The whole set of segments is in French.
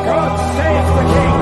God save the king!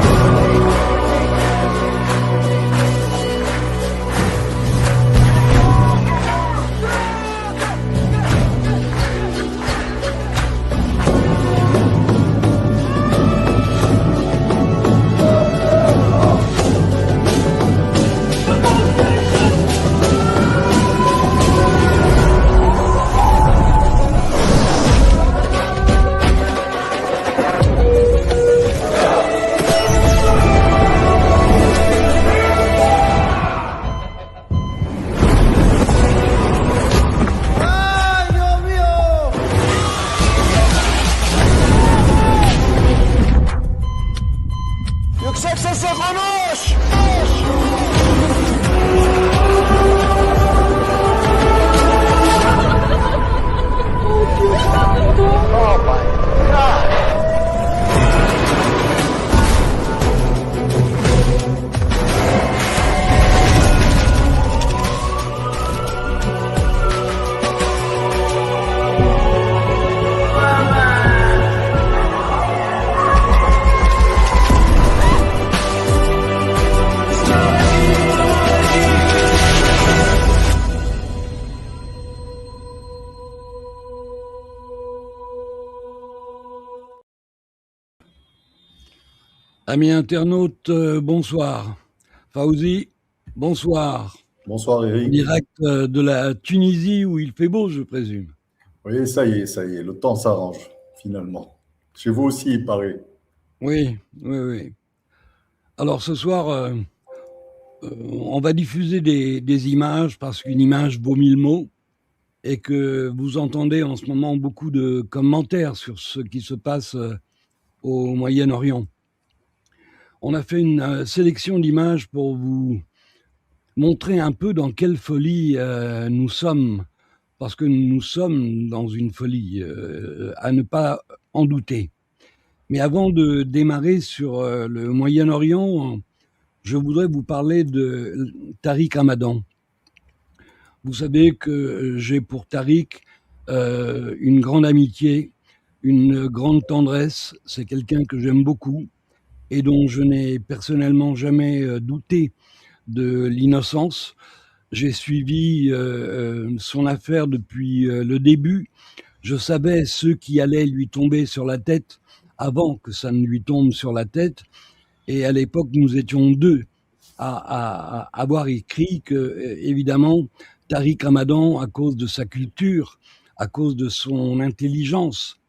Yüksek sesle konuş! Oh my God! Amis internautes, bonsoir. Fauzi, bonsoir. Bonsoir En Eric. direct de la Tunisie où il fait beau, je présume. Oui, ça y est, le temps s'arrange finalement. Chez vous aussi, il paraît. Oui, oui, oui. Alors ce soir, on va diffuser des images parce qu'une image vaut 1000 mots et que vous entendez en ce moment beaucoup de commentaires sur ce qui se passe au Moyen-Orient. On a fait une sélection d'images pour vous montrer un peu dans quelle folie nous sommes, parce que nous sommes dans une folie, à ne pas en douter. Mais avant de démarrer sur le Moyen-Orient, je voudrais vous parler de Tariq Ramadan. Vous savez que j'ai pour Tariq une grande amitié, une grande tendresse. C'est quelqu'un que j'aime beaucoup et dont je n'ai personnellement jamais douté de l'innocence. J'ai suivi son affaire depuis le début. Je savais ce qui allait lui tomber sur la tête avant que ça ne lui tombe sur la tête. Et à l'époque, nous étions deux à avoir écrit que, évidemment, Tariq Ramadan, à cause de sa culture, à cause de son intelligence,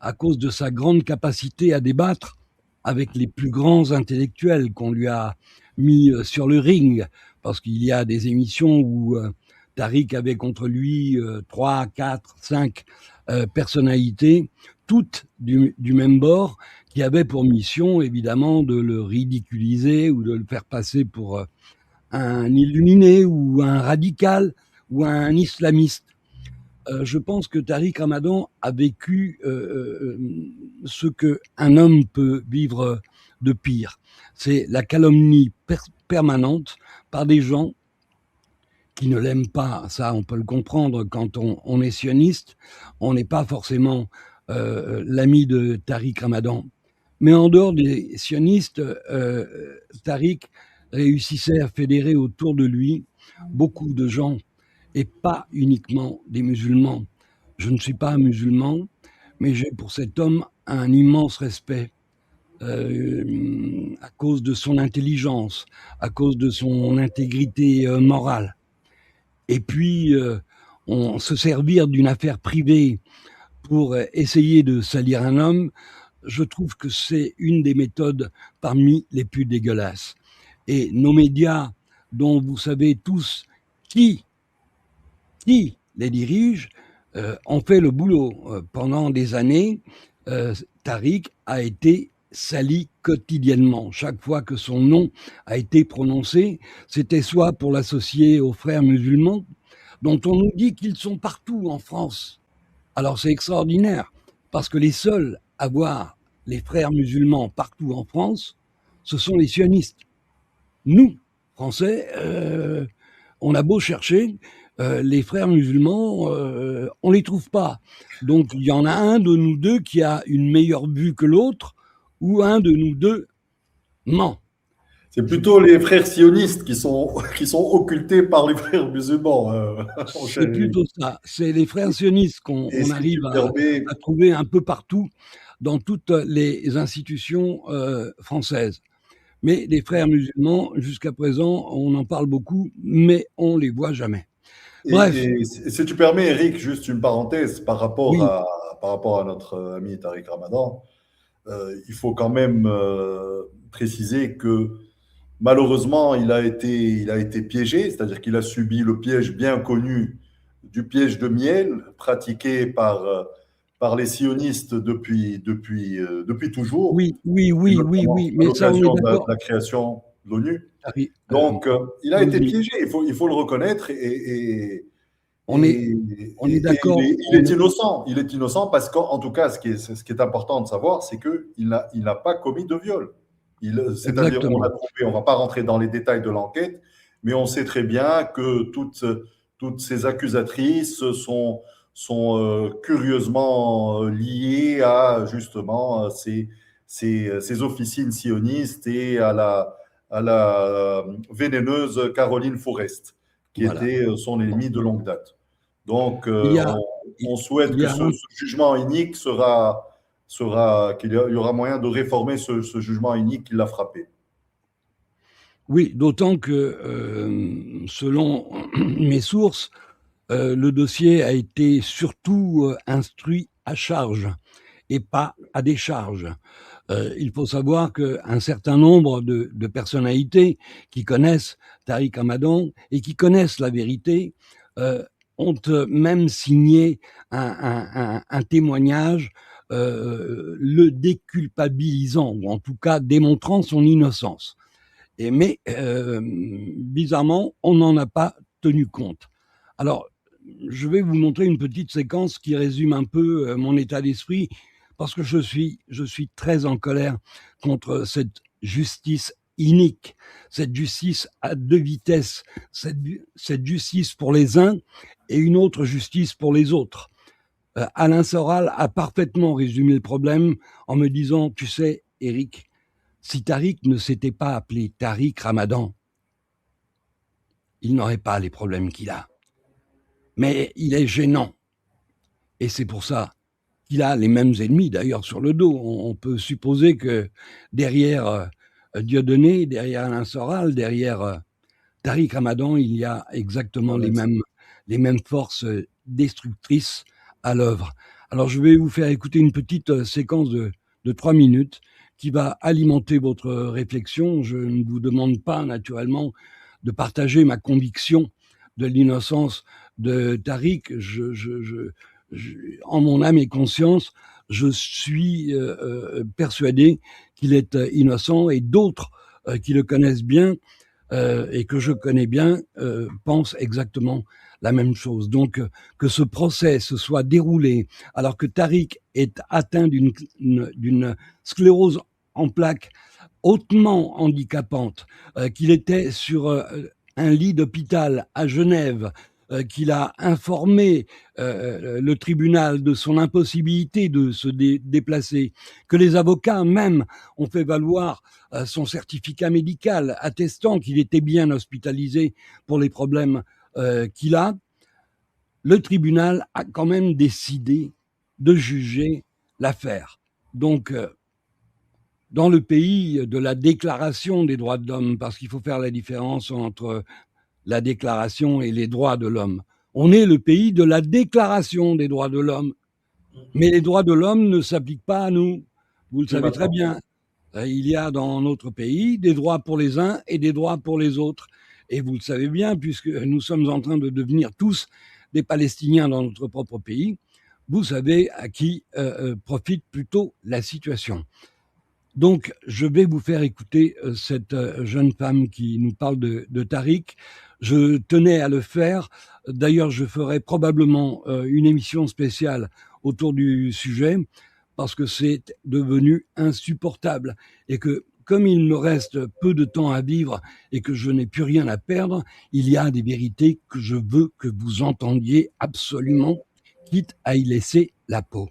à cause de sa grande capacité à débattre avec les plus grands intellectuels qu'on lui a mis sur le ring, parce qu'il y a des émissions où Tariq avait contre lui 3, 4, 5 personnalités, toutes du même bord, qui avaient pour mission, évidemment, de le ridiculiser ou de le faire passer pour un illuminé ou un radical ou un islamiste. Je pense que Tariq Ramadan a vécu ce qu'un homme peut vivre de pire. C'est la calomnie permanente par des gens qui ne l'aiment pas. Ça, on peut le comprendre quand on est sioniste. On n'est pas forcément l'ami de Tariq Ramadan. Mais en dehors des sionistes, Tariq réussissait à fédérer autour de lui beaucoup de gens et pas uniquement des musulmans. Je ne suis pas musulman, mais j'ai pour cet homme un immense respect à cause de son intelligence, à cause de son intégrité morale. Et puis, on se servir d'une affaire privée pour essayer de salir un homme, je trouve que c'est une des méthodes parmi les plus dégueulasses. Et nos médias, dont vous savez tous qui les dirige, ont fait le boulot. Pendant des années, Tariq a été sali quotidiennement. Chaque fois que son nom a été prononcé, c'était soit pour l'associer aux frères musulmans, dont on nous dit qu'ils sont partout en France. Alors c'est extraordinaire, parce que les seuls à voir les frères musulmans partout en France, ce sont les sionistes. Nous, Français, on a beau chercher, les frères musulmans, on les trouve pas. Donc il y en a un de nous 2 qui a une meilleure vue que l'autre ou un de nous 2 ment. C'est plutôt les frères sionistes qui sont occultés par les frères musulmans, mon cher C'est Eric. plutôt ça. C'est les frères sionistes qu'on Et on si tu arrive me permets, à trouver un peu partout dans toutes les institutions, françaises. Mais les frères musulmans, jusqu'à présent, on en parle beaucoup, mais on les voit jamais. Bref, et si tu permets, Eric, juste une parenthèse oui, par rapport à notre ami Tariq Ramadan, il faut quand même préciser que malheureusement, il a été piégé, c'est-à-dire qu'il a subi le piège bien connu du piège de miel pratiqué par les sionistes depuis toujours, oui, oui, et oui, oui, notamment oui, à mais ça, on est l'occasion de d'accord. la création de l'ONU. Harry, Donc, il a été l'ONU. piégé, il faut le reconnaître, On est, on est d'accord. il est innocent. Il est innocent parce qu'en tout cas, ce qui est important de savoir, c'est qu'il n'a pas commis de viol. C'est-à-dire, on a Exactement. trouvé, on ne va pas rentrer dans les détails de l'enquête, mais on sait très bien que toutes ces accusatrices sont curieusement liées à justement ces officines sionistes et à la vénéneuse Caroline Forrest, qui Voilà. était son Bon. ennemi de longue date. Donc, Il y a, il on souhaite il y que a un ce jugement inique qu'il y aura moyen de réformer ce jugement inique qui l'a frappé. Oui, d'autant que, selon mes sources, le dossier a été surtout, instruit à charge et pas à décharge. Il faut savoir qu'un certain nombre de personnalités qui connaissent Tariq Ramadan et qui connaissent la vérité, ont, même signé un témoignage, le déculpabilisant ou en tout cas démontrant son innocence. Mais bizarrement, on n'en a pas tenu compte. Alors, je vais vous montrer une petite séquence qui résume un peu mon état d'esprit, parce que je suis très en colère contre cette justice inique, cette justice à deux vitesses, cette justice pour les uns et une autre justice pour les autres. Alain Soral a parfaitement résumé le problème en me disant, tu sais, Eric, si Tariq ne s'était pas appelé Tariq Ramadan, il n'aurait pas les problèmes qu'il a. Mais il est gênant. Et c'est pour ça qu'il a les mêmes ennemis, d'ailleurs, sur le dos. On peut supposer que derrière Dieudonné, derrière Alain Soral, derrière Tariq Ramadan, il y a exactement les mêmes forces destructrices à l'œuvre. Alors, je vais vous faire écouter une petite séquence de 3 minutes qui va alimenter votre réflexion. Je ne vous demande pas, naturellement, de partager ma conviction de l'innocence de Tariq. En mon âme et conscience, je suis persuadé qu'il est innocent et d'autres qui le connaissent bien et que je connais bien pensent exactement la même chose. Donc, que ce procès se soit déroulé alors que Tariq est atteint d'une sclérose en plaques hautement handicapante, qu'il était sur un lit d'hôpital à Genève, qu'il a informé le tribunal de son impossibilité de se déplacer, que les avocats même ont fait valoir son certificat médical attestant qu'il était bien hospitalisé pour les problèmes qu'il a, le tribunal a quand même décidé de juger l'affaire. Donc, dans le pays de la déclaration des droits de l'homme, parce qu'il faut faire la différence entre la déclaration et les droits de l'homme. On est le pays de la déclaration des droits de l'homme, mais les droits de l'homme ne s'appliquent pas à nous. Vous le Et savez très maintenant, bien. Il y a dans notre pays des droits pour les uns et des droits pour les autres. Et vous le savez bien, puisque nous sommes en train de devenir tous des Palestiniens dans notre propre pays, vous savez à qui profite plutôt la situation. Donc, je vais vous faire écouter cette jeune femme qui nous parle de Tariq. Je tenais à le faire. D'ailleurs, je ferai probablement une émission spéciale autour du sujet parce que c'est devenu insupportable et que comme il me reste peu de temps à vivre et que je n'ai plus rien à perdre, il y a des vérités que je veux que vous entendiez absolument, quitte à y laisser la peau.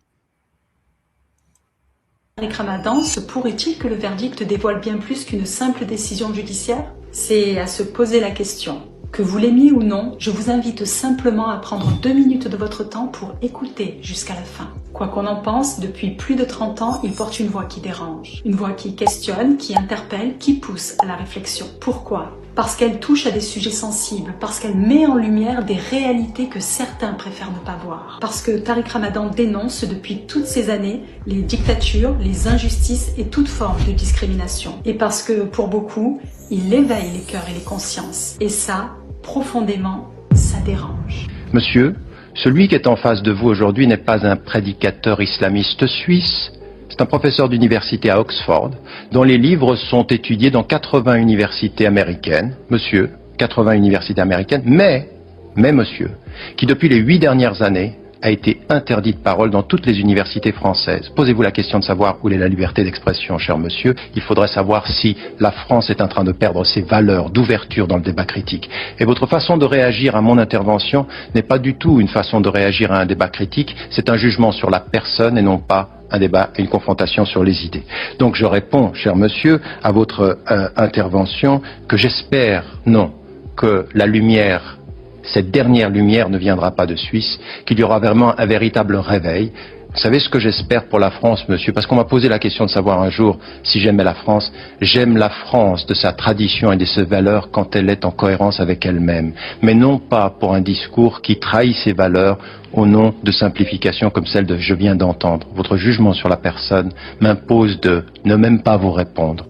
Tariq Ramadan, se pourrait-il que le verdict dévoile bien plus qu'une simple décision judiciaire? C'est à se poser la question. Que vous l'aimiez ou non, je vous invite simplement à prendre 2 minutes de votre temps pour écouter jusqu'à la fin. Quoi qu'on en pense, depuis plus de 30 ans, il porte une voix qui dérange. Une voix qui questionne, qui interpelle, qui pousse à la réflexion. Pourquoi? Parce qu'elle touche à des sujets sensibles, parce qu'elle met en lumière des réalités que certains préfèrent ne pas voir. Parce que Tariq Ramadan dénonce depuis toutes ces années les dictatures, les injustices et toute forme de discrimination. Et parce que, pour beaucoup, il éveille les cœurs et les consciences. Et ça, profondément, ça dérange. Monsieur, celui qui est en face de vous aujourd'hui n'est pas un prédicateur islamiste suisse, c'est un professeur d'université à Oxford, dont les livres sont étudiés dans 80 universités américaines, monsieur, 80 universités américaines, mais monsieur, qui depuis les 8 dernières années a été interdit de parole dans toutes les universités françaises. Posez-vous la question de savoir où est la liberté d'expression, cher monsieur. Il faudrait savoir si la France est en train de perdre ses valeurs d'ouverture dans le débat critique. Et votre façon de réagir à mon intervention n'est pas du tout une façon de réagir à un débat critique, c'est un jugement sur la personne et non pas un débat et une confrontation sur les idées. Donc je réponds, cher monsieur, à votre intervention que j'espère, non, que la lumière, cette dernière lumière ne viendra pas de Suisse, qu'il y aura vraiment un véritable réveil. Vous savez ce que j'espère pour la France, monsieur? Parce qu'on m'a posé la question de savoir un jour si j'aimais la France. J'aime la France de sa tradition et de ses valeurs quand elle est en cohérence avec elle-même. Mais non pas pour un discours qui trahit ses valeurs au nom de simplifications comme celle de je viens d'entendre. Votre jugement sur la personne m'impose de ne même pas vous répondre.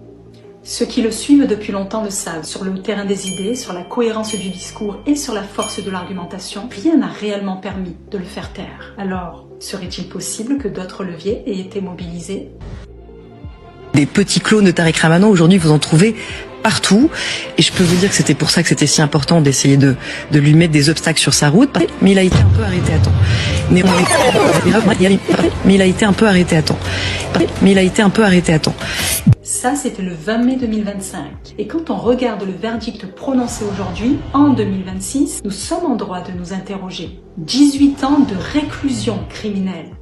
Ceux qui le suivent depuis longtemps le savent, sur le terrain des idées, sur la cohérence du discours et sur la force de l'argumentation, rien n'a réellement permis de le faire taire. Alors, serait-il possible que d'autres leviers aient été mobilisés? Des petits clones de Tariq Ramadan, aujourd'hui vous en trouvez partout, et je peux vous dire que c'était pour ça que c'était si important d'essayer de lui mettre des obstacles sur sa route, mais il a été un peu arrêté à temps. Mais il a été un peu arrêté à temps. Mais il a été un peu arrêté à temps. Ça, c'était le 20 mai 2025. Et quand on regarde le verdict prononcé aujourd'hui, en 2026, nous sommes en droit de nous interroger. 18 ans de réclusion criminelle.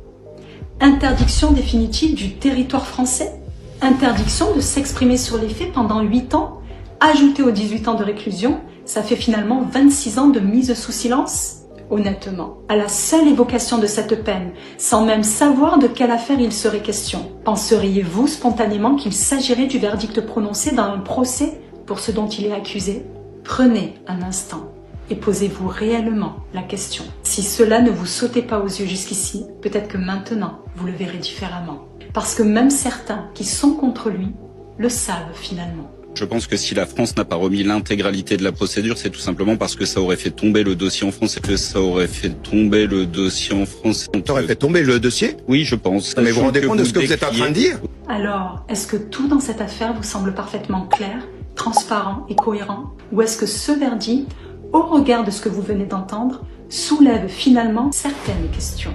Interdiction définitive du territoire français. Interdiction de s'exprimer sur les faits pendant 8 ans. Ajouté aux 18 ans de réclusion, ça fait finalement 26 ans de mise sous silence. Honnêtement, à la seule évocation de cette peine, sans même savoir de quelle affaire il serait question, penseriez-vous spontanément qu'il s'agirait du verdict prononcé dans un procès pour ce dont il est accusé? Prenez un instant et posez-vous réellement la question. Si cela ne vous sautait pas aux yeux jusqu'ici, peut-être que maintenant, vous le verrez différemment. Parce que même certains qui sont contre lui le savent finalement. Je pense que si la France n'a pas remis l'intégralité de la procédure, c'est tout simplement parce que ça aurait fait tomber le dossier en France et que ça aurait fait tomber le dossier en France. Ça aurait fait tomber le dossier? Oui, je pense. Mais vous vous rendez compte de ce que vous êtes en train de dire? Alors, est-ce que tout dans cette affaire vous semble parfaitement clair, transparent et cohérent? Ou est-ce que ce verdict, au regard de ce que vous venez d'entendre, soulève finalement certaines questions?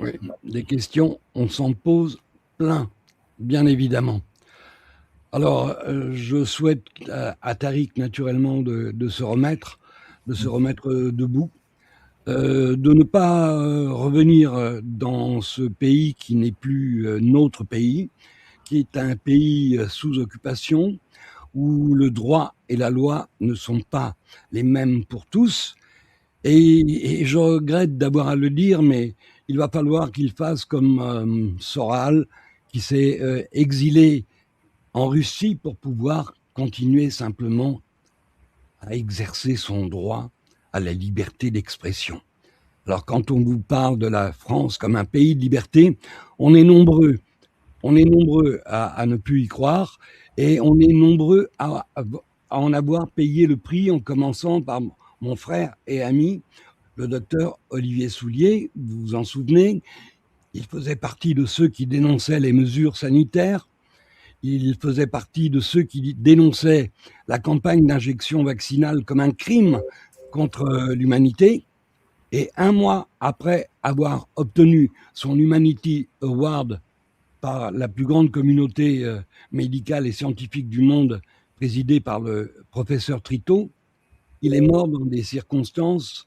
Oui, des questions, on s'en pose plein, bien évidemment. Alors, je souhaite à Tariq, naturellement, de se remettre debout, de ne pas revenir dans ce pays qui n'est plus notre pays, qui est un pays sous occupation, où le droit et la loi ne sont pas les mêmes pour tous. Et je regrette d'avoir à le dire, mais il va falloir qu'il fasse comme Soral, qui s'est exilé en Russie pour pouvoir continuer simplement à exercer son droit à la liberté d'expression. Alors quand on vous parle de la France comme un pays de liberté, on est nombreux à ne plus y croire, et on est nombreux à en avoir payé le prix, en commençant par mon frère et ami, le docteur Olivier Soulier. Vous vous en souvenez, il faisait partie de ceux qui dénonçaient les mesures sanitaires, il faisait partie de ceux qui dénonçaient la campagne d'injection vaccinale comme un crime contre l'humanité. Et un mois après avoir obtenu son Humanity Award par la plus grande communauté médicale et scientifique du monde, présidée par le professeur Trito, il est mort dans des circonstances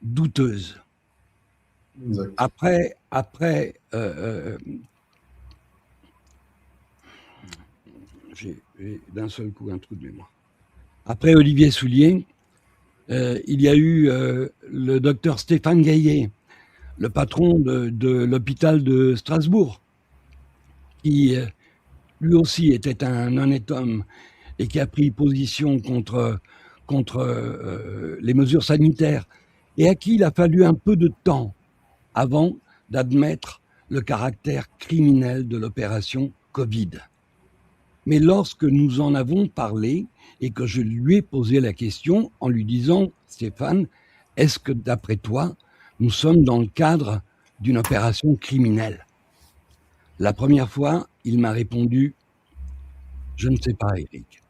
douteuses. Exact. Après j'ai d'un seul coup un trou de mémoire. Après Olivier Soulier, il y a eu le docteur Stéphane Gaillet, le patron de l'hôpital de Strasbourg, qui lui aussi était un honnête homme et qui a pris position contre les mesures sanitaires et à qui il a fallu un peu de temps avant d'admettre le caractère criminel de l'opération Covid. Mais lorsque nous en avons parlé et que je lui ai posé la question en lui disant « Stéphane, est-ce que d'après toi, nous sommes dans le cadre d'une opération criminelle ?» La première fois, il m'a répondu « Je ne sais pas, Eric ».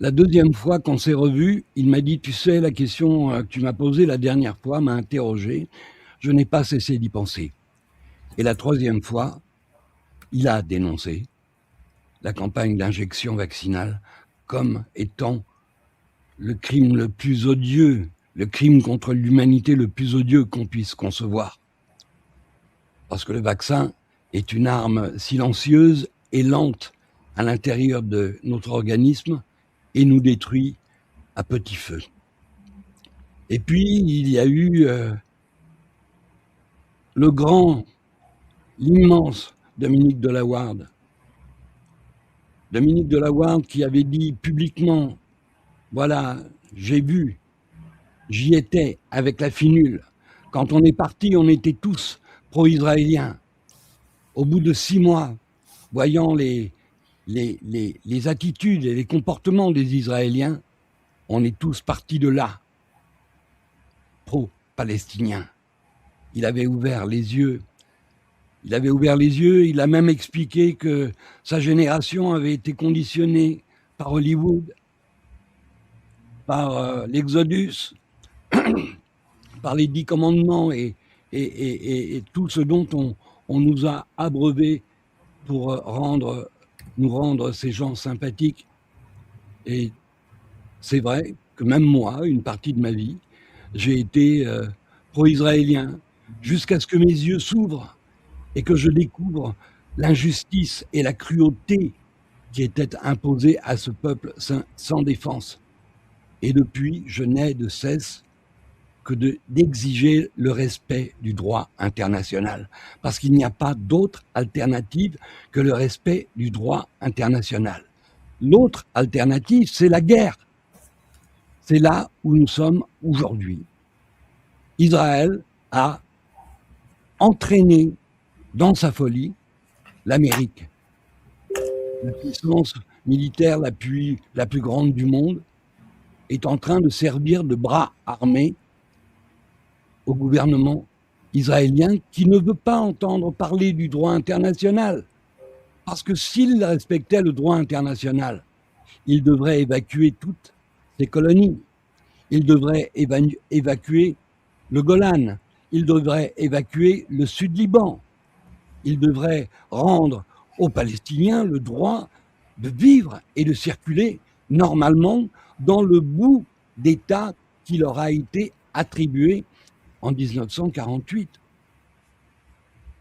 La deuxième fois qu'on s'est revus, il m'a dit « Tu sais, la question que tu m'as posée la dernière fois m'a interrogé. Je n'ai pas cessé d'y penser. » Et la troisième fois, il a dénoncé la campagne d'injection vaccinale comme étant le crime le plus odieux, le crime contre l'humanité le plus odieux qu'on puisse concevoir. Parce que le vaccin est une arme silencieuse et lente à l'intérieur de notre organisme et nous détruit à petit feu. Et puis, il y a eu le grand, l'immense Dominique de la Warde. Dominique de la Warde qui avait dit publiquement, voilà, j'ai vu, j'y étais avec la finule. Quand on est parti, on était tous pro-israéliens. Au bout de 6 mois, voyant les attitudes et les comportements des Israéliens, on est tous partis de là, pro-palestiniens. Il avait ouvert les yeux. Il a même expliqué que sa génération avait été conditionnée par Hollywood, par l'Exodus, par les 10 commandements et tout ce dont on nous a abreuvé pour nous rendre ces gens sympathiques. Et c'est vrai que même moi, une partie de ma vie, j'ai été pro-israélien jusqu'à ce que mes yeux s'ouvrent et que je découvre l'injustice et la cruauté qui étaient imposées à ce peuple sans défense. Et depuis, je n'ai de cesse que d'exiger le respect du droit international, parce qu'il n'y a pas d'autre alternative que le respect du droit international. L'autre alternative, c'est la guerre. C'est là où nous sommes aujourd'hui. Israël a entraîné dans sa folie l'Amérique, la puissance militaire la plus grande du monde, est en train de servir de bras armé au gouvernement israélien qui ne veut pas entendre parler du droit international. Parce que s'il respectait le droit international, il devrait évacuer toutes ses colonies. Il devrait évacuer le Golan. Il devrait évacuer le Sud-Liban. Il devrait rendre aux Palestiniens le droit de vivre et de circuler normalement dans le bout d'État qui leur a été attribué en 1948.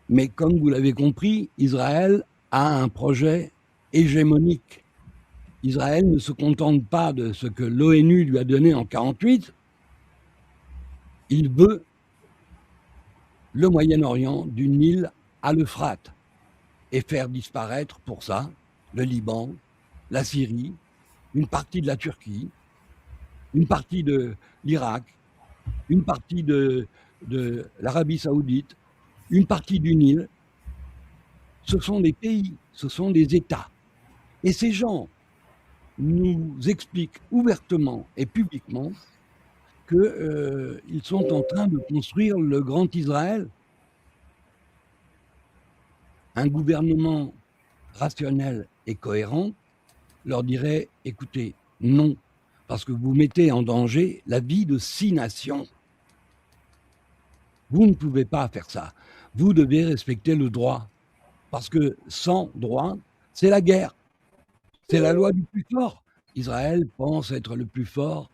Mais comme vous l'avez compris, Israël a un projet hégémonique. Israël ne se contente pas de ce que l'ONU lui a donné en 1948. Il veut le Moyen-Orient du Nil à l'Euphrate et faire disparaître pour ça le Liban, la Syrie, une partie de la Turquie, une partie de l'Irak, une partie de l'Arabie Saoudite, une partie du Nil. Ce sont des pays, ce sont des États. Et ces gens nous expliquent ouvertement et publiquement qu'ils sont en train de construire le grand Israël. Un gouvernement rationnel et cohérent leur dirait « Écoutez, non, parce que vous mettez en danger la vie de 6 nations. Vous ne pouvez pas faire ça. Vous devez respecter le droit. Parce que sans droit, c'est la guerre. C'est la loi du plus fort. Israël pense être le plus fort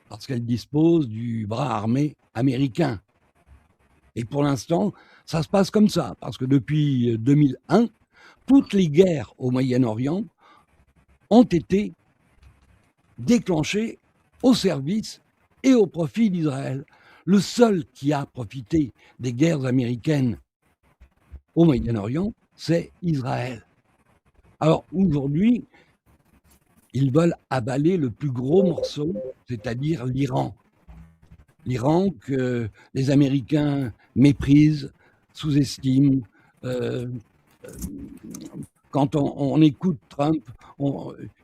parce qu'elle dispose du bras armé américain. Et pour l'instant, ça se passe comme ça. Parce que depuis 2001, toutes les guerres au Moyen-Orient ont été déclenchées au service et au profit d'Israël. Le seul qui a profité des guerres américaines au Moyen-Orient, c'est Israël. Alors aujourd'hui, ils veulent avaler le plus gros morceau, c'est-à-dire l'Iran. L'Iran que les Américains méprisent, sous-estiment. Quand on écoute Trump,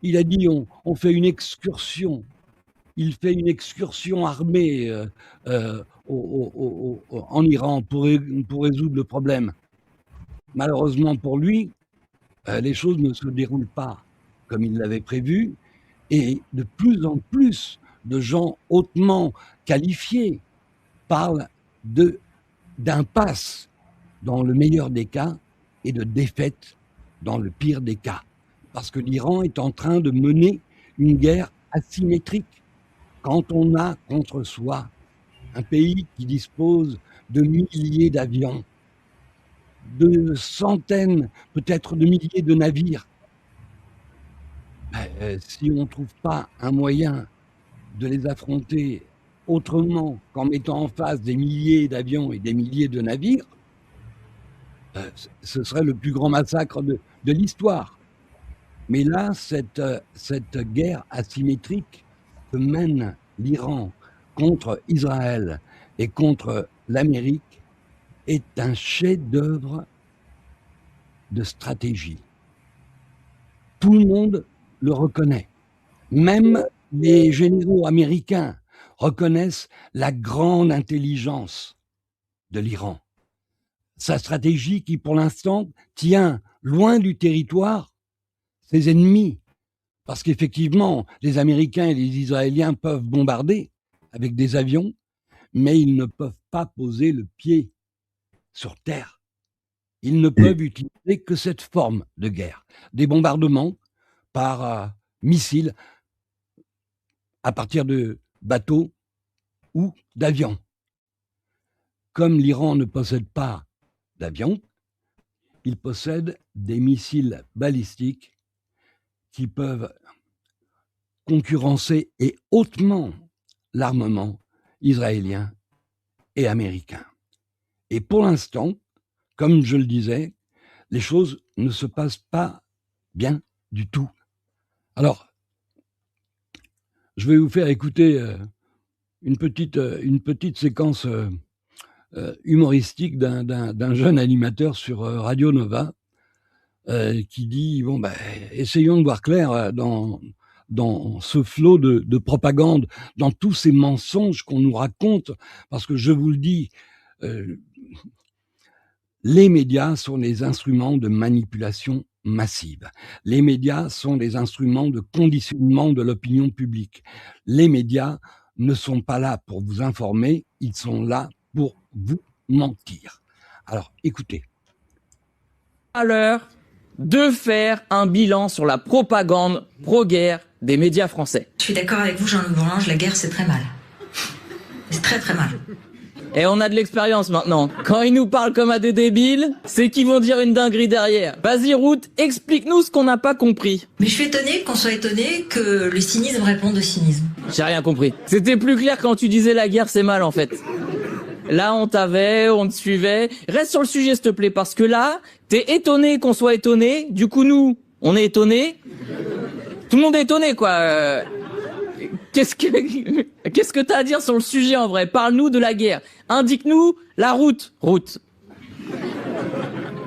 il a dit on fait une excursion. Il fait une excursion armée en Iran pour résoudre le problème. Malheureusement pour lui, les choses ne se déroulent pas comme il l'avait prévu, et de plus en plus de gens hautement qualifiés parlent d'impasse dans le meilleur des cas et de défaite dans le pire des cas. Parce que l'Iran est en train de mener une guerre asymétrique. Quand on a contre soi un pays qui dispose de milliers d'avions, de centaines, peut-être de milliers de navires, si on ne trouve pas un moyen de les affronter autrement qu'en mettant en face des milliers d'avions et des milliers de navires, ce serait le plus grand massacre de l'histoire. Mais là, cette guerre asymétrique que mène l'Iran contre Israël et contre l'Amérique est un chef-d'œuvre de stratégie. Tout le monde le reconnaît. Même les généraux américains reconnaissent la grande intelligence de l'Iran. Sa stratégie qui, pour l'instant, tient loin du territoire ses ennemis. Parce qu'effectivement, les Américains et les Israéliens peuvent bombarder avec des avions, mais ils ne peuvent pas poser le pied sur terre. Ils ne peuvent utiliser que cette forme de guerre. Des bombardements par missiles à partir de bateaux ou d'avions. Comme l'Iran ne possède pas d'avions, il possède des missiles balistiques qui peuvent concurrencer et hautement l'armement israélien et américain. Et pour l'instant, comme je le disais, les choses ne se passent pas bien du tout. Alors, je vais vous faire écouter une petite séquence humoristique d'un jeune animateur sur Radio Nova qui dit essayons de voir clair dans ce flot de propagande, dans tous ces mensonges qu'on nous raconte, parce que je vous le dis, les médias sont des instruments de manipulation massive. Les médias sont des instruments de conditionnement de l'opinion publique. Les médias ne sont pas là pour vous informer, ils sont là pour vous mentir. Alors, écoutez. À l'heure de faire un bilan sur la propagande pro-guerre des médias français. Je suis d'accord avec vous, Jean-Luc Bourlange, la guerre c'est très mal. C'est très très mal. Et on a de l'expérience maintenant. Quand ils nous parlent comme à des débiles, c'est qu'ils vont dire une dinguerie derrière. Vas-y, Ruth, explique-nous ce qu'on n'a pas compris. Mais je suis étonné qu'on soit étonné que le cynisme réponde au cynisme. J'ai rien compris. C'était plus clair quand tu disais la guerre c'est mal en fait. Là, on te suivait. Reste sur le sujet, s'il te plaît, parce que là, t'es étonné qu'on soit étonné. Du coup, nous, on est étonné. Tout le monde est étonné, quoi. Qu'est-ce que t'as à dire sur le sujet, en vrai? Parle-nous de la guerre. Indique-nous la route. Route.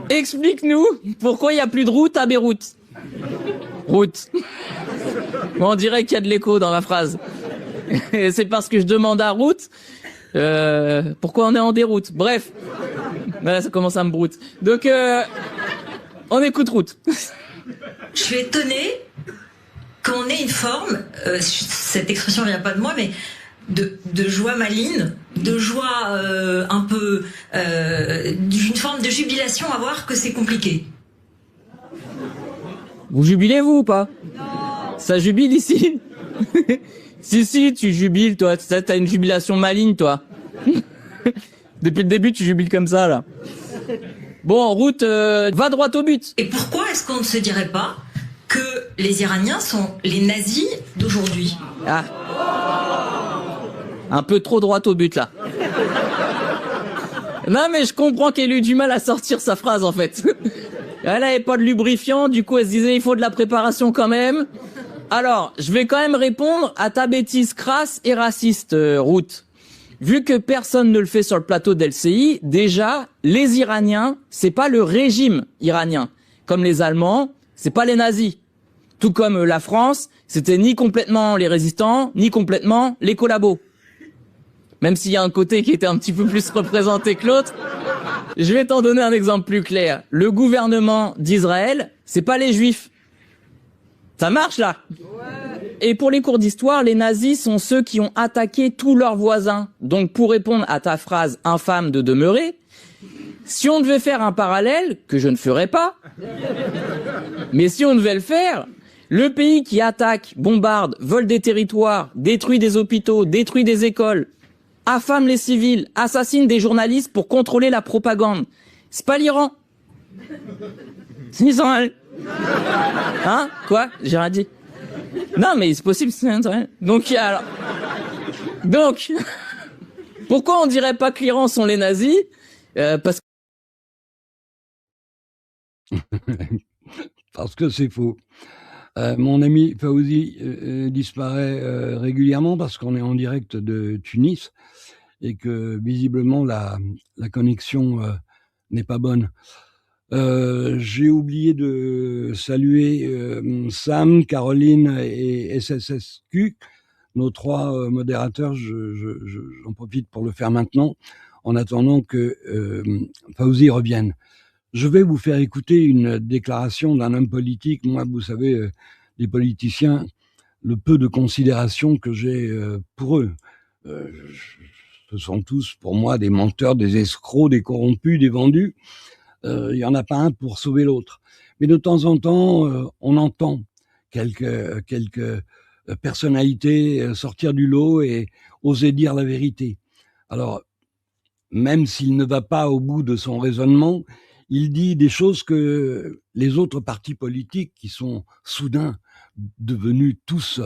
Explique-nous pourquoi il n'y a plus de route à Beyrouth. Route. Bon, on dirait qu'il y a de l'écho dans ma phrase. C'est parce que je demande à Ruth pourquoi on est en déroute. Bref, là, ça commence à me broute. Donc, on écoute Ruth. Je suis étonnée qu'on ait une forme, cette expression vient pas de moi, mais de joie maligne, de joie un peu, d'une forme de jubilation à voir que c'est compliqué. Vous jubilez, vous, ou pas? Non. Ça jubile ici? Si, tu jubiles, toi. T'as une jubilation maligne, toi. Depuis le début, tu jubiles comme ça, là. Bon, en route, va droit au but. Et pourquoi est-ce qu'on ne se dirait pas que les Iraniens sont les nazis d'aujourd'hui? Ah. Un peu trop droit au but, là. Non, mais je comprends qu'elle ait eu du mal à sortir sa phrase, en fait. Elle avait pas de lubrifiant, du coup elle se disait il faut de la préparation quand même. Alors, je vais quand même répondre à ta bêtise crasse et raciste, Ruth. Vu que personne ne le fait sur le plateau d'LCI, déjà, les Iraniens, c'est pas le régime iranien. Comme les Allemands, c'est pas les nazis. Tout comme la France, c'était ni complètement les résistants, ni complètement les collabos. Même s'il y a un côté qui était un petit peu plus représenté que l'autre. Je vais t'en donner un exemple plus clair. Le gouvernement d'Israël, c'est pas les juifs. Ça marche, là? Ouais. Et pour les cours d'histoire, les nazis sont ceux qui ont attaqué tous leurs voisins. Donc, pour répondre à ta phrase infâme de demeurer, si on devait faire un parallèle, que je ne ferai pas, mais si on devait le faire, le pays qui attaque, bombarde, vole des territoires, détruit des hôpitaux, détruit des écoles, affame les civils, assassine des journalistes pour contrôler la propagande. C'est pas l'Iran. C'est Israël. Hein? Quoi? J'ai rien dit. Non, mais c'est possible, c'est Israël. Donc, pourquoi on dirait pas que l'Iran sont les nazis? Parce que c'est faux. Mon ami Fawzi disparaît régulièrement parce qu'on est en direct de Tunis et que visiblement la connexion n'est pas bonne. J'ai oublié de saluer Sam, Caroline et SSSQ, nos 3 modérateurs. J'en profite pour le faire maintenant, en attendant que Fawzi revienne. Je vais vous faire écouter une déclaration d'un homme politique. Moi, vous savez, les politiciens, le peu de considération que j'ai pour eux. Ce sont tous, pour moi, des menteurs, des escrocs, des corrompus, des vendus. Il y en a pas un pour sauver l'autre. Mais de temps en temps, on entend quelques personnalités sortir du lot et oser dire la vérité. Alors, même s'il ne va pas au bout de son raisonnement, il dit des choses que les autres partis politiques qui sont soudain devenus tous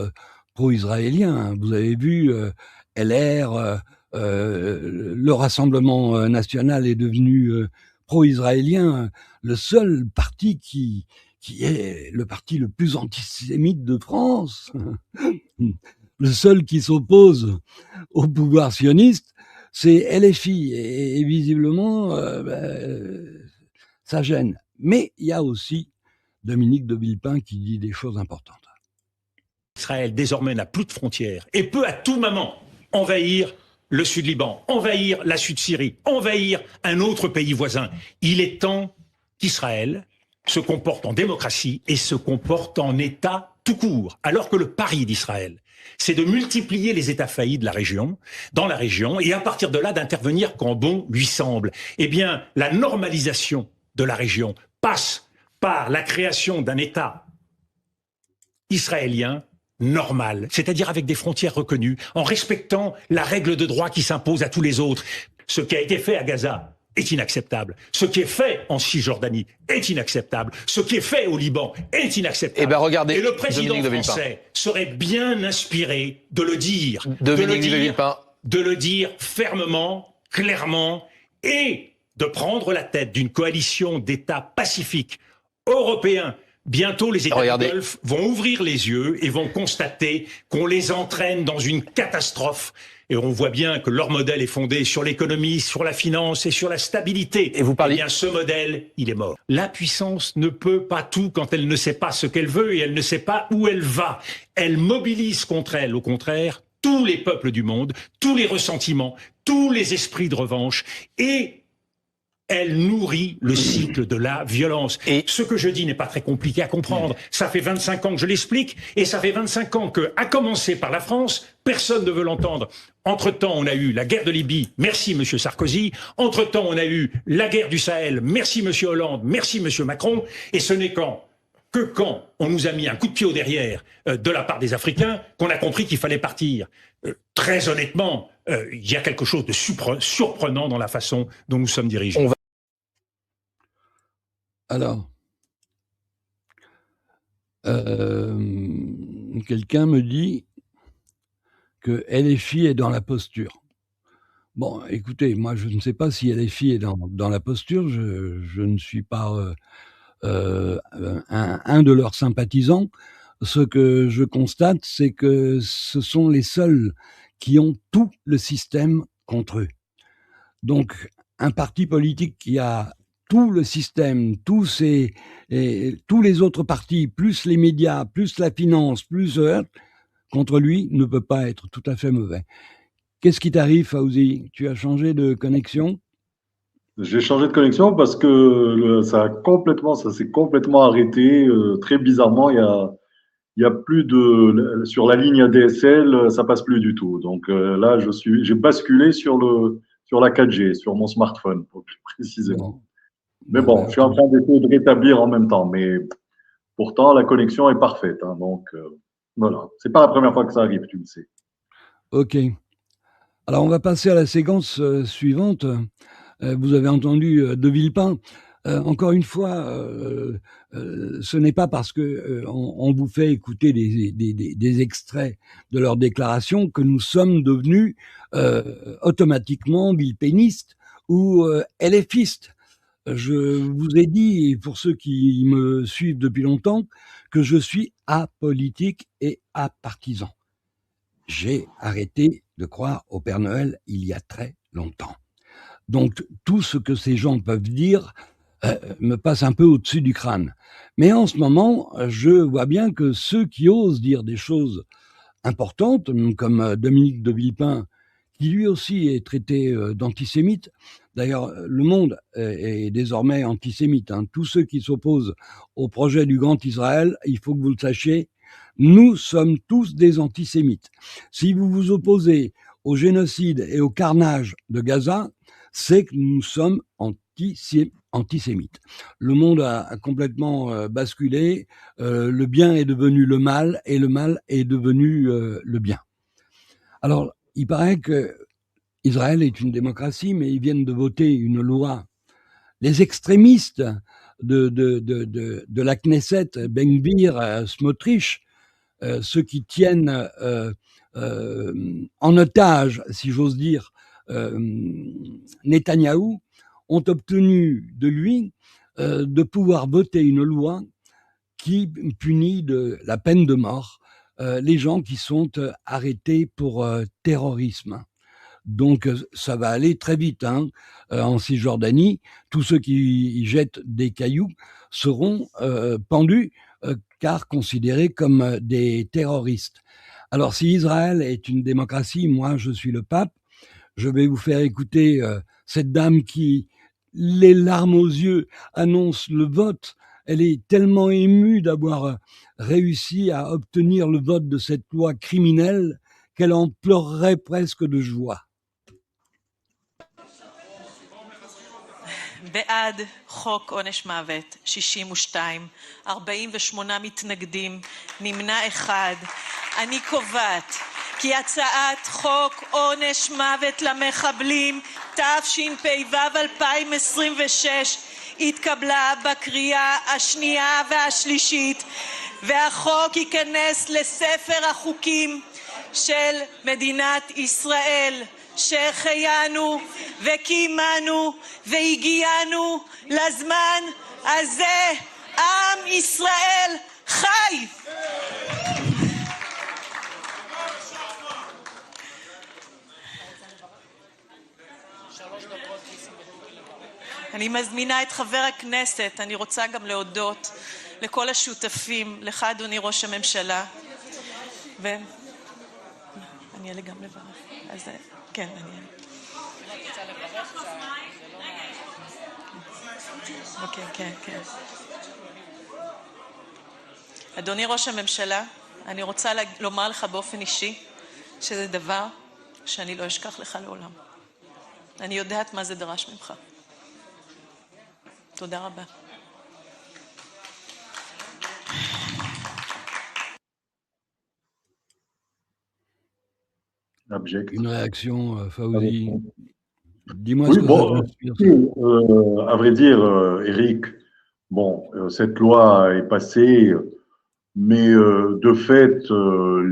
pro-israéliens. Vous avez vu LR, le Rassemblement national est devenu pro-israélien. Le seul parti qui est le parti le plus antisémite de France, le seul qui s'oppose au pouvoir sioniste, c'est LFI. Et visiblement, ça gêne. Mais il y a aussi Dominique de Villepin qui dit des choses importantes. Israël désormais n'a plus de frontières et peut à tout moment envahir le Sud-Liban, envahir la Sud-Syrie, envahir un autre pays voisin. Il est temps qu'Israël se comporte en démocratie et se comporte en État tout court. Alors que le pari d'Israël, c'est de multiplier les États faillis de la région, dans la région, et à partir de là d'intervenir quand bon lui semble. Eh bien, la normalisation de la région passe par la création d'un État israélien normal, c'est-à-dire avec des frontières reconnues, en respectant la règle de droit qui s'impose à tous les autres. Ce qui a été fait à Gaza est inacceptable. Ce qui est fait en Cisjordanie est inacceptable. Ce qui est fait au Liban est inacceptable. Eh ben regardez, et le président français serait bien inspiré de le dire, de le dire fermement, clairement, et de prendre la tête d'une coalition d'États pacifiques européens. Bientôt, les États du Golfe vont ouvrir les yeux et vont constater qu'on les entraîne dans une catastrophe. Et on voit bien que leur modèle est fondé sur l'économie, sur la finance et sur la stabilité. Et vous parlez... Eh bien, ce modèle, il est mort. La puissance ne peut pas tout quand elle ne sait pas ce qu'elle veut et elle ne sait pas où elle va. Elle mobilise contre elle, au contraire, tous les peuples du monde, tous les ressentiments, tous les esprits de revanche et elle nourrit le cycle de la violence. Et ce que je dis n'est pas très compliqué à comprendre. Ça fait 25 ans que je l'explique, et ça fait 25 ans que, à commencer par la France, personne ne veut l'entendre. Entre-temps, on a eu la guerre de Libye, merci Monsieur Sarkozy. Entre-temps, on a eu la guerre du Sahel, merci Monsieur Hollande, merci Monsieur Macron. Et ce n'est quand on nous a mis un coup de pied au derrière de la part des Africains qu'on a compris qu'il fallait partir. Très honnêtement, il y a quelque chose de surprenant dans la façon dont nous sommes dirigés. Alors, quelqu'un me dit que LFI est dans la posture. Bon, écoutez, moi je ne sais pas si LFI est dans la posture, je ne suis pas un de leurs sympathisants. Ce que je constate, c'est que ce sont les seuls qui ont tout le système contre eux. Donc, un parti politique qui a tout le système, tous les autres partis, plus les médias, plus la finance, plus contre lui, ne peut pas être tout à fait mauvais. Qu'est-ce qui t'arrive, Fauzi? Tu as changé de connexion? J'ai changé de connexion parce que ça s'est complètement arrêté. Très bizarrement, il y a plus sur la ligne ADSL, ça passe plus du tout. Donc là, j'ai basculé sur la 4G, sur mon smartphone, plus précisément. Mais bon, je suis en train d'essayer de rétablir en même temps. Mais pourtant, la connexion est parfaite. Hein, donc voilà, c'est pas la première fois que ça arrive, tu le sais. Ok. Alors, on va passer à la séquence suivante. Vous avez entendu De Villepin. Encore une fois, ce n'est pas parce que on vous fait écouter des extraits de leurs déclarations que nous sommes devenus automatiquement villepénistes ou LFistes. Je vous ai dit, pour ceux qui me suivent depuis longtemps, que je suis apolitique et apartisan. J'ai arrêté de croire au Père Noël il y a très longtemps. Donc, tout ce que ces gens peuvent dire me passe un peu au-dessus du crâne. Mais en ce moment, je vois bien que ceux qui osent dire des choses importantes, comme Dominique de Villepin, qui lui aussi est traité d'antisémite. D'ailleurs, le monde est désormais antisémite. Hein. Tous ceux qui s'opposent au projet du Grand Israël, il faut que vous le sachiez, nous sommes tous des antisémites. Si vous vous opposez au génocide et au carnage de Gaza, c'est que nous sommes antisémites. Le monde a complètement basculé, le bien est devenu le mal et le mal est devenu le bien. Alors, il paraît que Israël est une démocratie, mais ils viennent de voter une loi. Les extrémistes de la Knesset, Ben Gvir, Smotrich, ceux qui tiennent en otage, si j'ose dire, Netanyahou, ont obtenu de lui de pouvoir voter une loi qui punit de la peine de mort les gens qui sont arrêtés pour terrorisme. Donc ça va aller très vite. Hein. En Cisjordanie, tous ceux qui jettent des cailloux seront pendus car considérés comme des terroristes. Alors si Israël est une démocratie, moi je suis le pape, je vais vous faire écouter cette dame qui, les larmes aux yeux, annonce le vote. Elle est tellement émue d'avoir réussi à obtenir le vote de cette loi criminelle qu'elle en pleurerait presque de joie. בעד חוק עונש מוות 62, 48 מתנגדים, נמנע אחד. אני קובעת כי הצעת חוק עונש מוות למחבלים תשפ"ו 2026 התקבלה בקריאה השנייה והשלישית, והחוק ייכנס לספר החוקים של מדינת ישראל. שהחיינו וקיימנו והגיענו לזמן הזה. עם ישראל חי! אני מזמינה את חבר הכנסת, אני רוצה גם להודות לכל השותפים, לך אדוני ראש הממשלה, ואני אעלה גם לברך. אז כן, אני רוצה לברך. אוקיי, כן, כן. אדוני ראש הממשלה, אני רוצה לומר לך באופן אישי שזה דבר שאני לא אשכח לך לעולם. אני יודעת מה זה דרש ממך. תודה רבה. Abject. Une réaction, Fauzi? Dis-moi Oui, ce que bon, ça t'inspire. à vrai dire, Eric, bon, cette loi est passée, mais de fait,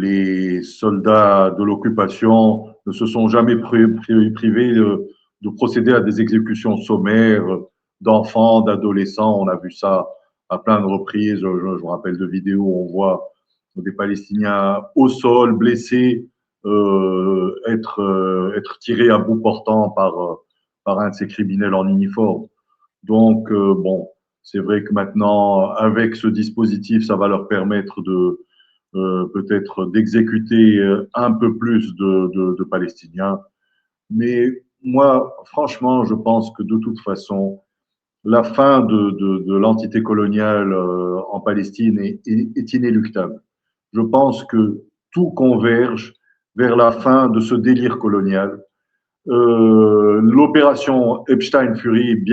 les soldats de l'occupation ne se sont jamais privés de procéder à des exécutions sommaires d'enfants, d'adolescents. On a vu ça à plein de reprises. Je me rappelle de vidéos où on voit des Palestiniens au sol, blessés, être tirés à bout portant par un de ces criminels en uniforme. Donc, bon, c'est vrai que maintenant, avec ce dispositif, ça va leur permettre de peut-être d'exécuter un peu plus de Palestiniens. Mais moi, franchement, je pense que de toute façon, la fin de l'entité coloniale en Palestine est inéluctable. Je pense que tout converge vers la fin de ce délire colonial. L'opération Epstein-Fury,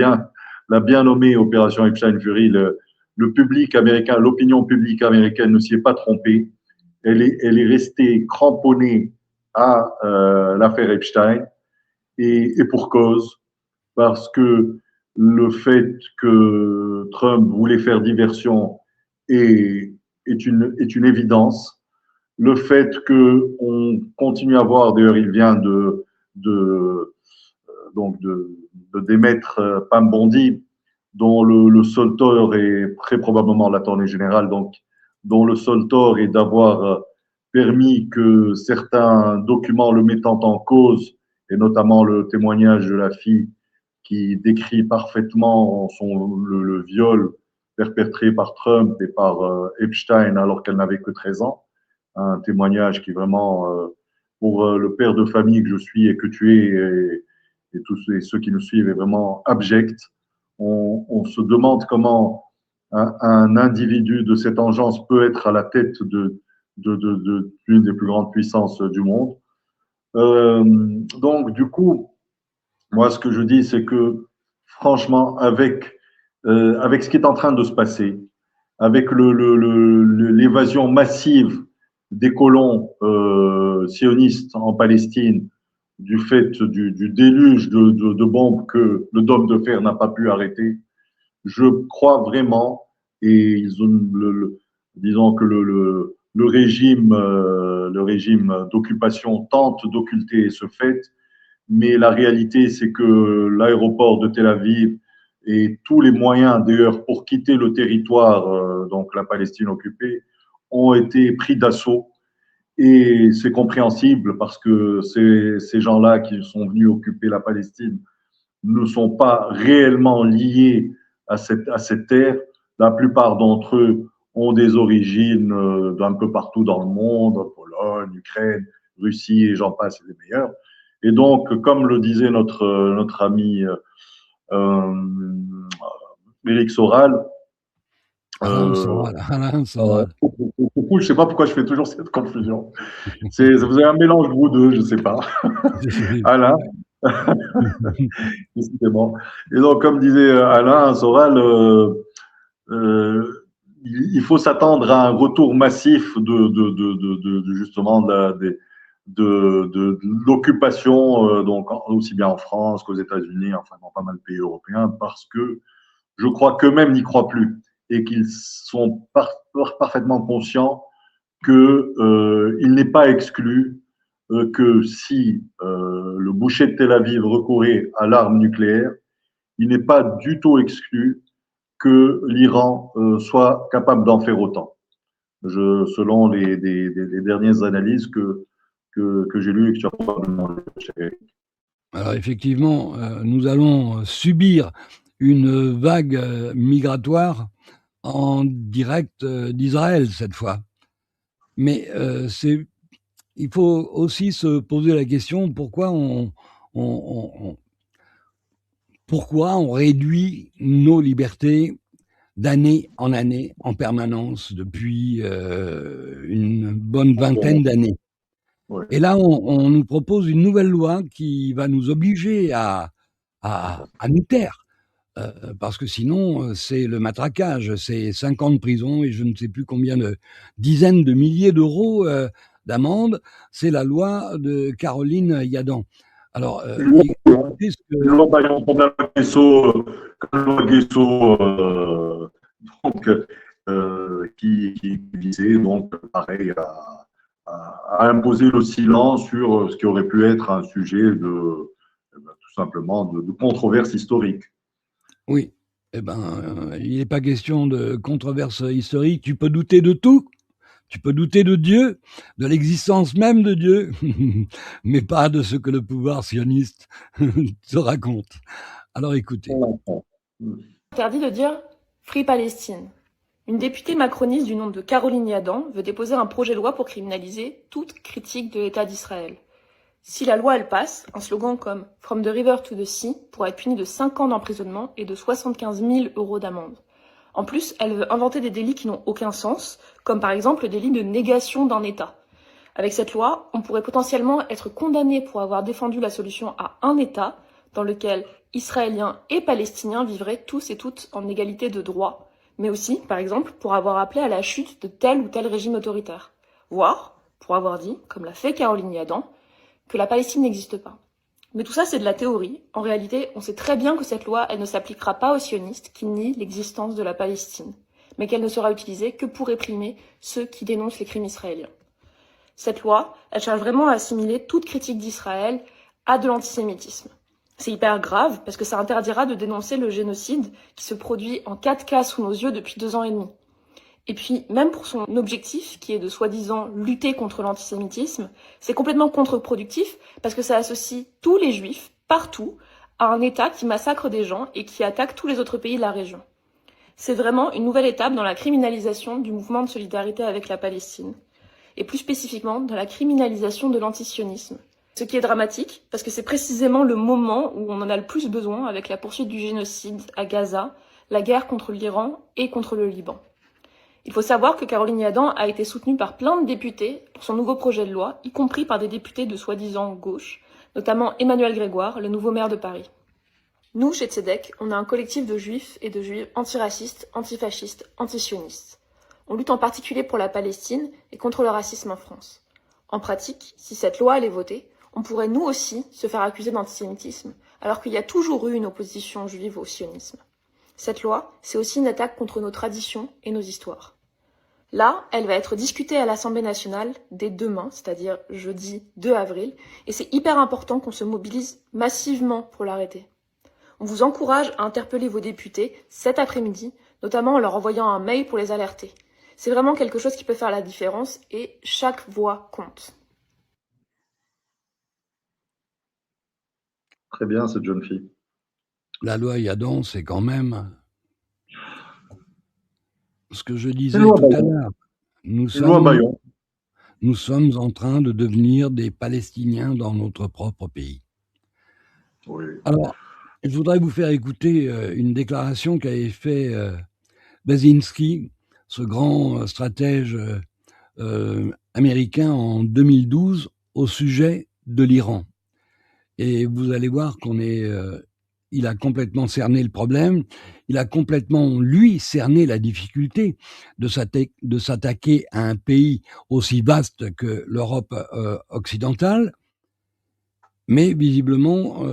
la bien nommée opération Epstein-Fury, le public américain, l'opinion publique américaine ne s'y est pas trompée. Elle est restée cramponnée à l'affaire Epstein et pour cause, parce que le fait que Trump voulait faire diversion est une évidence. Le fait qu'on continue à voir, d'ailleurs, il vient donc de démettre Pam Bondi, dont le seul tort est très probablement l'attorney général, donc dont le seul tort est d'avoir permis que certains documents le mettant en cause, et notamment le témoignage de la fille qui décrit parfaitement le viol perpétré par Trump et par Epstein alors qu'elle n'avait que 13 ans. Un témoignage qui vraiment, pour le père de famille que je suis et que tu es, et tous ceux qui nous suivent, est vraiment abject. On se demande comment un individu de cette engeance peut être à la tête d'une des plus grandes puissances du monde. Donc, du coup, moi, ce que je dis, c'est que, franchement, avec ce qui est en train de se passer, avec l'évasion massive des colons sionistes en Palestine, du fait du déluge de bombes que le dôme de fer n'a pas pu arrêter, je crois vraiment, et disons que le régime d'occupation tente d'occulter ce fait, mais la réalité, c'est que l'aéroport de Tel Aviv et tous les moyens, d'ailleurs, pour quitter le territoire, donc la Palestine occupée, ont été pris d'assaut. Et c'est compréhensible parce que ces gens-là qui sont venus occuper la Palestine ne sont pas réellement liés à cette terre. La plupart d'entre eux ont des origines d'un peu partout dans le monde, Pologne, Ukraine, Russie, et j'en passe, les meilleurs. Et donc, comme le disait notre ami Éric Soral, Alain Soral. Je ne sais pas pourquoi je fais toujours cette confusion. Vous avez un mélange de vous deux, je ne sais pas. Alain. Décidément. Et donc, comme disait Alain Soral, il faut s'attendre à un retour massif justement de l'occupation, donc aussi bien en France qu'aux États-Unis, enfin dans pas mal de pays européens, parce que je crois qu'eux-mêmes n'y croient plus et qu'ils sont parfaitement conscients qu'il n'est pas exclu que si le boucher de Tel Aviv recourait à l'arme nucléaire, il n'est pas du tout exclu que l'Iran soit capable d'en faire autant. Selon les dernières analyses que j'ai lues et que tu as probablement lues. Alors effectivement, nous allons subir une vague migratoire en direct d'Israël cette fois. Mais il faut aussi se poser la question pourquoi pourquoi on réduit nos libertés d'année en année, en permanence, depuis une bonne vingtaine d'années. Ouais. Et là, on nous propose une nouvelle loi qui va nous obliger à nous taire. Parce que sinon, c'est le matraquage, c'est 5 ans de prison et je ne sais plus combien de dizaines de milliers d'euros d'amende. C'est la loi de Caroline Yadan. Alors, écoutez ce que... loi Bayon, comme la loi Guesso, donc, qui visait donc pareil à imposer le silence sur ce qui aurait pu être un sujet de tout simplement de controverse historique. Oui, eh ben, il n'est pas question de controverse historique. Tu peux douter de tout. Tu peux douter de Dieu, de l'existence même de Dieu, mais pas de ce que le pouvoir sioniste te raconte. Alors écoutez. Interdit de dire Free Palestine. Une députée macroniste du nom de Caroline Yadan veut déposer un projet de loi pour criminaliser toute critique de l'État d'Israël. Si la loi elle passe, un slogan comme From the river to the sea pourra être puni de 5 ans d'emprisonnement et de 75 000 € d'amende. En plus, elle veut inventer des délits qui n'ont aucun sens, comme par exemple le délit de négation d'un État. Avec cette loi, on pourrait potentiellement être condamné pour avoir défendu la solution à un État dans lequel Israéliens et Palestiniens vivraient tous et toutes en égalité de droit, mais aussi, par exemple, pour avoir appelé à la chute de tel ou tel régime autoritaire, voire pour avoir dit, comme l'a fait Caroline Yadan, que la Palestine n'existe pas. Mais tout ça, c'est de la théorie. En réalité, on sait très bien que cette loi, elle ne s'appliquera pas aux sionistes qui nient l'existence de la Palestine, mais qu'elle ne sera utilisée que pour réprimer ceux qui dénoncent les crimes israéliens. Cette loi, elle cherche vraiment à assimiler toute critique d'Israël à de l'antisémitisme. C'est hyper grave parce que ça interdira de dénoncer le génocide qui se produit en 4K sous nos yeux depuis 2 ans et demi. Et puis, même pour son objectif, qui est de soi-disant lutter contre l'antisémitisme, c'est complètement contre-productif parce que ça associe tous les juifs, partout, à un État qui massacre des gens et qui attaque tous les autres pays de la région. C'est vraiment une nouvelle étape dans la criminalisation du mouvement de solidarité avec la Palestine, et plus spécifiquement dans la criminalisation de l'antisionisme. Ce qui est dramatique, parce que c'est précisément le moment où on en a le plus besoin avec la poursuite du génocide à Gaza, la guerre contre l'Iran et contre le Liban. Il faut savoir que Caroline Yadan a été soutenue par plein de députés pour son nouveau projet de loi, y compris par des députés de soi-disant gauche, notamment Emmanuel Grégoire, le nouveau maire de Paris. Nous, chez Tzedek, on a un collectif de juifs et de juives antiracistes, antifascistes, antisionistes. On lutte en particulier pour la Palestine et contre le racisme en France. En pratique, si cette loi elle est votée, on pourrait nous aussi se faire accuser d'antisémitisme, alors qu'il y a toujours eu une opposition juive au sionisme. Cette loi, c'est aussi une attaque contre nos traditions et nos histoires. Là, elle va être discutée à l'Assemblée nationale dès demain, c'est-à-dire jeudi 2 avril, et c'est hyper important qu'on se mobilise massivement pour l'arrêter. On vous encourage à interpeller vos députés cet après-midi, notamment en leur envoyant un mail pour les alerter. C'est vraiment quelque chose qui peut faire la différence et chaque voix compte. Très bien, cette jeune fille. La loi Yadan, c'est quand même ce que je disais tout à l'heure. Nous sommes en train de devenir des Palestiniens dans notre propre pays. Oui. Alors, je voudrais vous faire écouter une déclaration qu'avait fait Brzezinski, ce grand stratège américain en 2012 au sujet de l'Iran. Et vous allez voir qu'on est... il a complètement cerné le problème, il a complètement, lui, cerné la difficulté de s'attaquer à un pays aussi vaste que l'Europe occidentale, mais visiblement,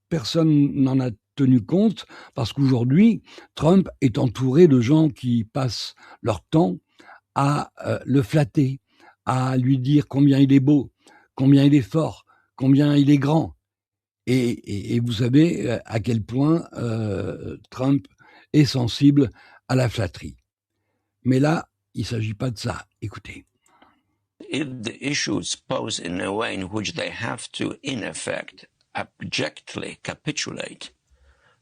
personne n'en a tenu compte, parce qu'aujourd'hui, Trump est entouré de gens qui passent leur temps à le flatter, à lui dire combien il est beau, combien il est fort, combien il est grand. Et vous savez à quel point Trump est sensible à la flatterie. Mais là, il ne s'agit pas de ça. Écoutez. If the issue is posed in a way in which they have to, in effect, abjectly capitulate,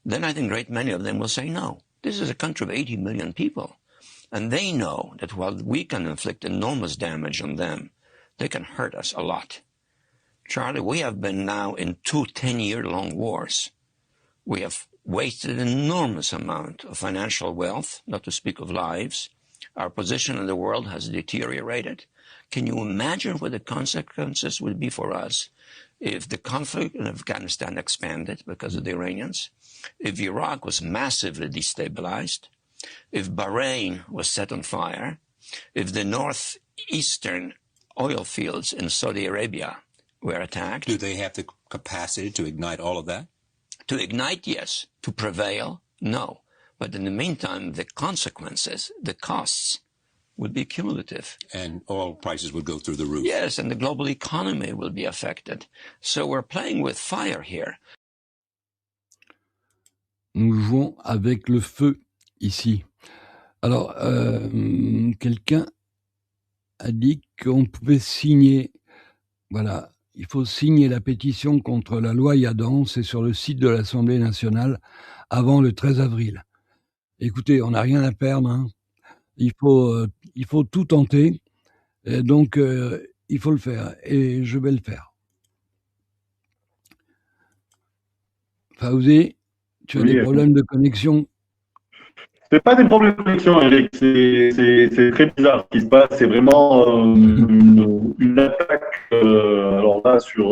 then I think a great many of them will say no. This is a country of 80 million people. And they know that while we can inflict enormous damage on them, they can hurt us a lot. Charlie, we have been now in 2 10-year-long wars. We have wasted an enormous amount of financial wealth, not to speak of lives. Our position in the world has deteriorated. Can you imagine what the consequences would be for us if the conflict in Afghanistan expanded because of the Iranians, if Iraq was massively destabilized, if Bahrain was set on fire, if the northeastern oil fields in Saudi Arabia were attacked? Do they have the capacity to ignite all of that? To ignite, yes. To prevail, no. But in the meantime, the consequences, the costs, would be cumulative. And oil prices would go through the roof. Yes, and the global economy will be affected. So we're playing with fire here. Nous jouons avec le feu ici. Alors, quelqu'un a dit qu'on pouvait signer, voilà, il faut signer la pétition contre la loi Yadan, c'est sur le site de l'Assemblée nationale, avant le 13 avril. Écoutez, on n'a rien à perdre, hein. Il faut tout tenter, et donc il faut le faire, et je vais le faire. Fawzi, tu as des problèmes de connexion? C'est pas des problèmes de connexion, Eric, c'est très bizarre ce qui se passe, c'est vraiment une attaque, alors là, sur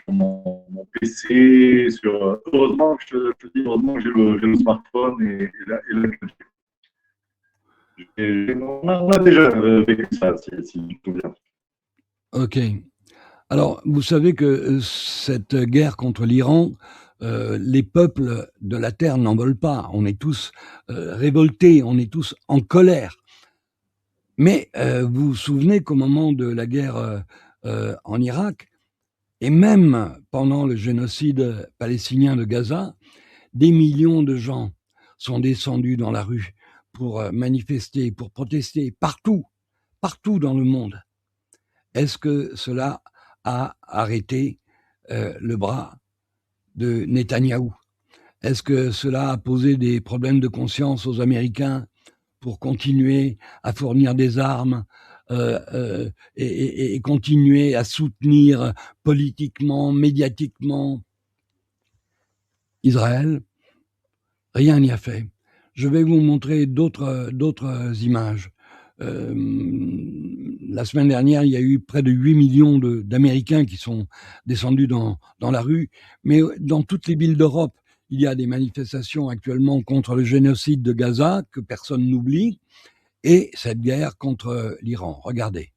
mon PC, heureusement que je te dis, heureusement que j'ai le smartphone et la 4G. On a déjà vécu ça, si tu te souviens. Ok. Alors, vous savez que cette guerre contre l'Iran, les peuples de la Terre n'en veulent pas. On est tous révoltés, on est tous en colère. Mais vous vous souvenez qu'au moment de la guerre en Irak, et même pendant le génocide palestinien de Gaza, des millions de gens sont descendus dans la rue pour manifester, pour protester, partout dans le monde. Est-ce que cela a arrêté le bras de Netanyahou? Est-ce que cela a posé des problèmes de conscience aux Américains pour continuer à fournir des armes et continuer à soutenir politiquement, médiatiquement Israël? Rien n'y a fait. Je vais vous montrer d'autres images. La semaine dernière, il y a eu près de 8 millions d'Américains qui sont descendus dans la rue, mais dans toutes les villes d'Europe, il y a des manifestations actuellement contre le génocide de Gaza, que personne n'oublie, et cette guerre contre l'Iran. Regardez.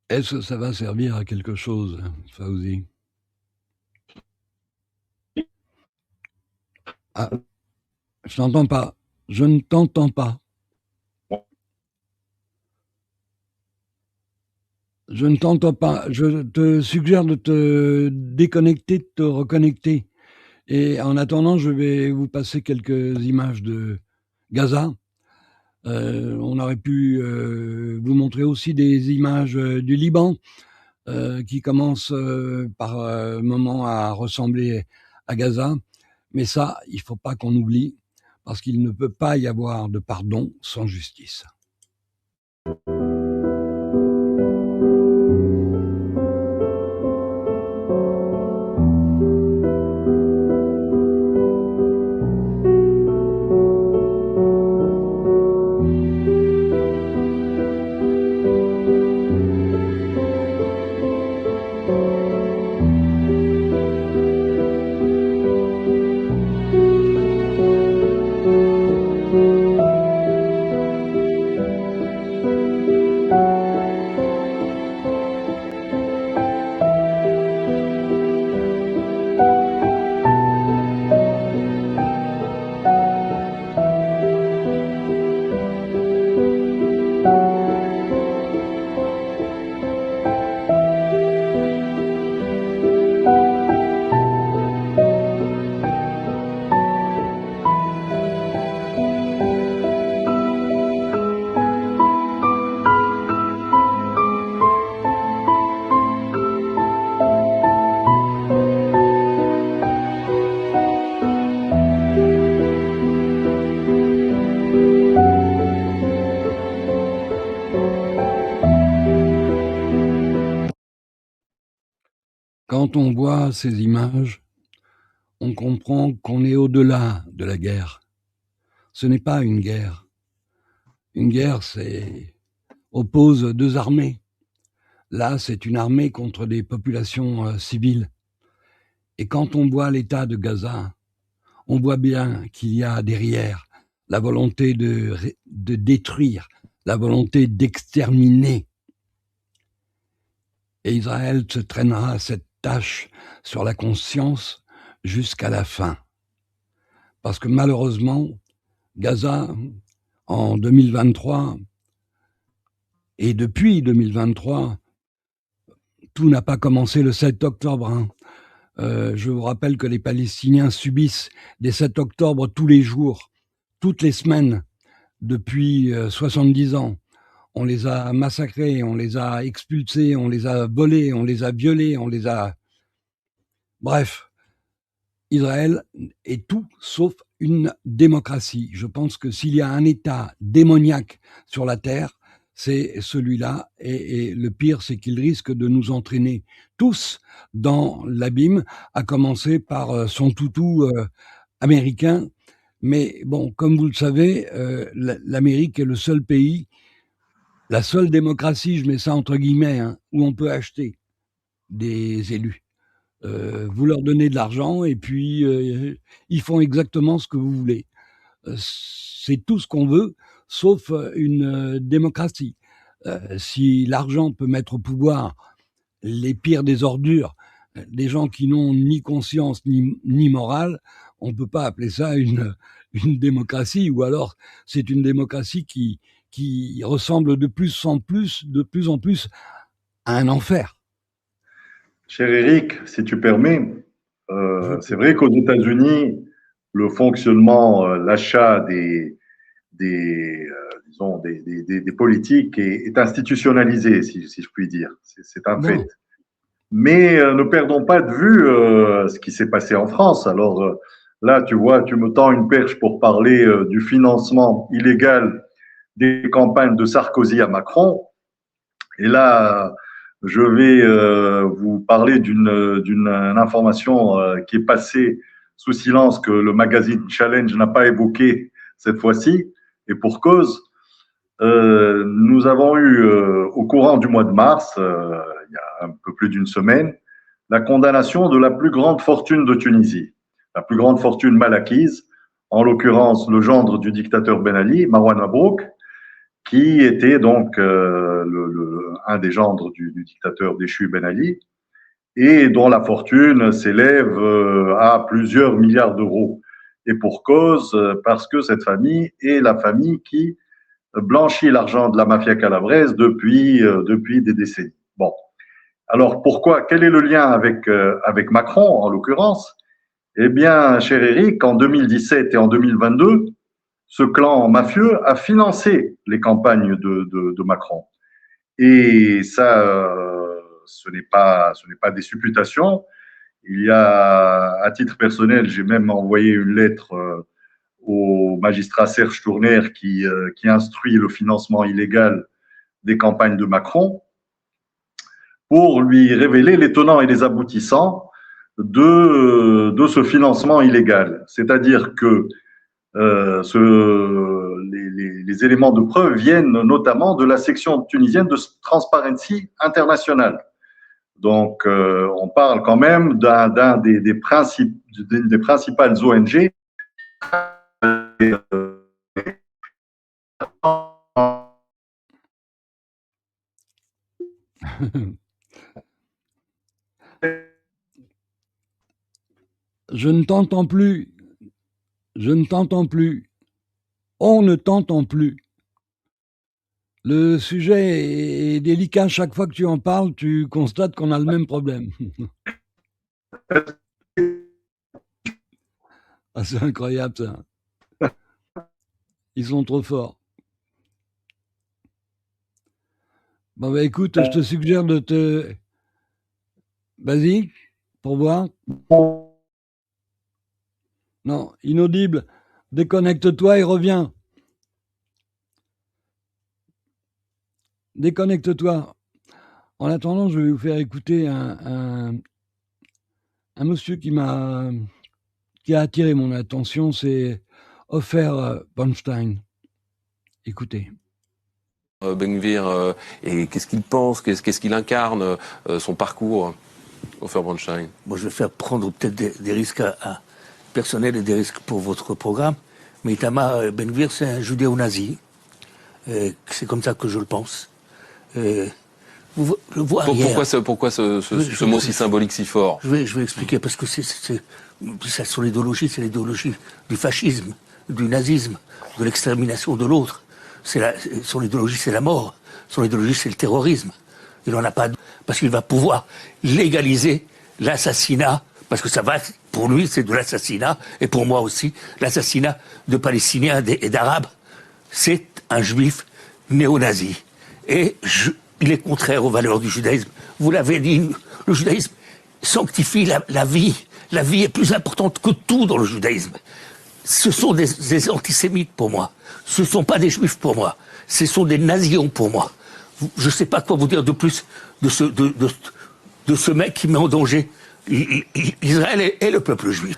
Est-ce que ça va servir à quelque chose, Fauzi? Ah, je t'entends pas. Je ne t'entends pas. Je ne t'entends pas. Je te suggère de te déconnecter, de te reconnecter. Et en attendant, je vais vous passer quelques images de Gaza. On aurait pu vous montrer aussi des images du Liban qui commencent par moments à ressembler à Gaza. Mais ça, il ne faut pas qu'on oublie, parce qu'il ne peut pas y avoir de pardon sans justice. Quand on voit ces images, on comprend qu'on est au-delà de la guerre. Ce n'est pas une guerre. Une guerre, c'est oppose deux armées. Là, c'est une armée contre des populations civiles. Et quand on voit l'état de Gaza, on voit bien qu'il y a derrière la volonté de détruire, la volonté d'exterminer. Et Israël se traînera cette tâche sur la conscience jusqu'à la fin. Parce que malheureusement, Gaza, en 2023, et depuis 2023, tout n'a pas commencé le 7 octobre. Hein. Je vous rappelle que les Palestiniens subissent des 7 octobre tous les jours, toutes les semaines, depuis 70 ans. On les a massacrés, on les a expulsés, on les a volés, on les a violés, on les a... Bref, Israël est tout sauf une démocratie. Je pense que s'il y a un État démoniaque sur la terre, c'est celui-là. Et le pire, c'est qu'il risque de nous entraîner tous dans l'abîme, à commencer par son toutou américain. Mais bon, comme vous le savez, l'Amérique est le seul pays, la seule démocratie, je mets ça entre guillemets, hein, où on peut acheter des élus. Vous leur donnez de l'argent et puis ils font exactement ce que vous voulez. C'est tout ce qu'on veut, sauf une démocratie. Si l'argent peut mettre au pouvoir les pires des ordures, des gens qui n'ont ni conscience ni morale, on ne peut pas appeler ça une démocratie, ou alors c'est une démocratie qui ressemble de plus en plus à un enfer. Cher Eric, si tu permets, c'est vrai qu'aux États-Unis, le fonctionnement, l'achat des politiques est institutionnalisé, si je puis dire. C'est un fait. Mais ne perdons pas de vue ce qui s'est passé en France. Alors là, tu vois, tu me tends une perche pour parler du financement illégal des campagnes de Sarkozy à Macron. Et là, je vais vous parler d'une information qui est passée sous silence, que le magazine Challenge n'a pas évoquée cette fois-ci, et pour cause. Nous avons eu au courant du mois de mars, il y a un peu plus d'une semaine, la condamnation de la plus grande fortune de Tunisie, la plus grande fortune mal acquise, en l'occurrence le gendre du dictateur Ben Ali, Marwan Mabrouk, qui était donc un un des gendres du dictateur déchu Ben Ali, et dont la fortune s'élève à plusieurs milliards d'euros. Et pour cause, parce que cette famille est la famille qui blanchit l'argent de la mafia calabraise depuis des décennies. Bon. Alors pourquoi? Quel est le lien avec Macron, en l'occurrence? Eh bien, cher Eric, en 2017 et en 2022, ce clan mafieux a financé les campagnes de Macron. Et ça, ce n'est pas des supputations. Il y a, à titre personnel, j'ai même envoyé une lettre au magistrat Serge Tournaire qui instruit le financement illégal des campagnes de Macron pour lui révéler les tenants et les aboutissants de ce financement illégal. C'est-à-dire que les éléments de preuve viennent notamment de la section tunisienne de Transparency International. Donc, on parle quand même d'un des principales ONG Je ne t'entends plus. Je ne t'entends plus. On ne t'entend plus. Le sujet est délicat. Chaque fois que tu en parles, tu constates qu'on a le même problème. Ah, c'est incroyable, ça. Ils sont trop forts. Bon, bah écoute, je te suggère de te... Vas-y, pour voir. Non, inaudible. Déconnecte-toi et reviens. Déconnecte-toi. En attendant, je vais vous faire écouter un monsieur qui a attiré mon attention, c'est Ofer Bronstein. Écoutez. Ben Gvir, et qu'est-ce qu'il pense, qu'est-ce qu'il incarne, son parcours, Ofer Bronstein. Moi, je vais faire prendre peut-être des risques personnels et des risques pour votre programme, mais Itamar Ben Gvir, c'est un judéo-nazi. C'est comme ça que je le pense. Je vois pourquoi ce mot si symbolique, si fort? Je vais expliquer, parce que son idéologie, c'est l'idéologie du fascisme, du nazisme, de l'extermination de l'autre. Son idéologie, c'est la mort. Son idéologie, c'est le terrorisme. Il n'en a pas... Parce qu'il va pouvoir légaliser l'assassinat, parce que ça va, pour lui, c'est de l'assassinat, et pour moi aussi, l'assassinat de Palestiniens et d'Arabes. C'est un juif néo-nazi. Et il est contraire aux valeurs du judaïsme. Vous l'avez dit, le judaïsme sanctifie la vie. La vie est plus importante que tout dans le judaïsme. Ce sont des antisémites pour moi. Ce ne sont pas des juifs pour moi. Ce sont des nazions pour moi. Je ne sais pas quoi vous dire de plus de ce mec qui met en danger Israël et le peuple juif.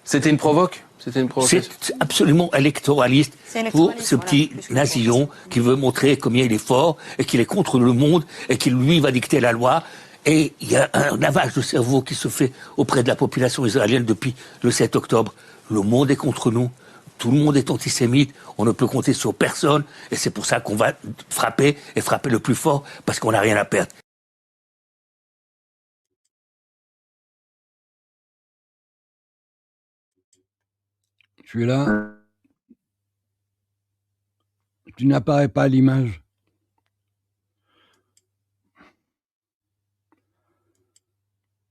C'était une provoque? C'était une provocation? C'est absolument électoraliste pour ce petit nazillon qui veut montrer combien il est fort et qu'il est contre le monde et qu'il lui va dicter la loi. Et il y a un lavage de cerveau qui se fait auprès de la population israélienne depuis le 7 octobre. Le monde est contre nous. Tout le monde est antisémite. On ne peut compter sur personne. Et c'est pour ça qu'on va frapper et frapper le plus fort parce qu'on n'a rien à perdre. Je suis là. Tu n'apparais pas à l'image.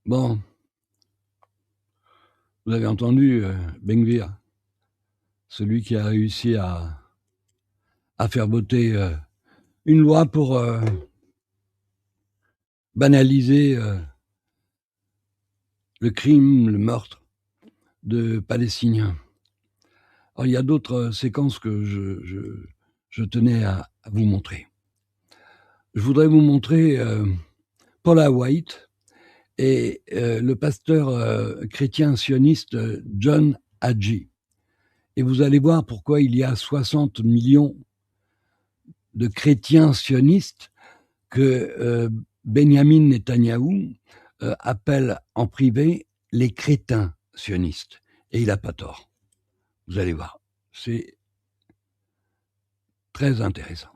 Bon. Vous avez entendu Ben Gvir, celui qui a réussi à faire voter une loi pour banaliser le crime, le meurtre de Palestiniens. Alors, il y a d'autres séquences que je tenais à vous montrer. Je voudrais vous montrer Paula White et le pasteur chrétien sioniste John Hagee. Et vous allez voir pourquoi il y a 60 millions de chrétiens sionistes que Benjamin Netanyahou appelle en privé les crétins sionistes. Et il n'a pas tort. Vous allez voir. C'est très intéressant.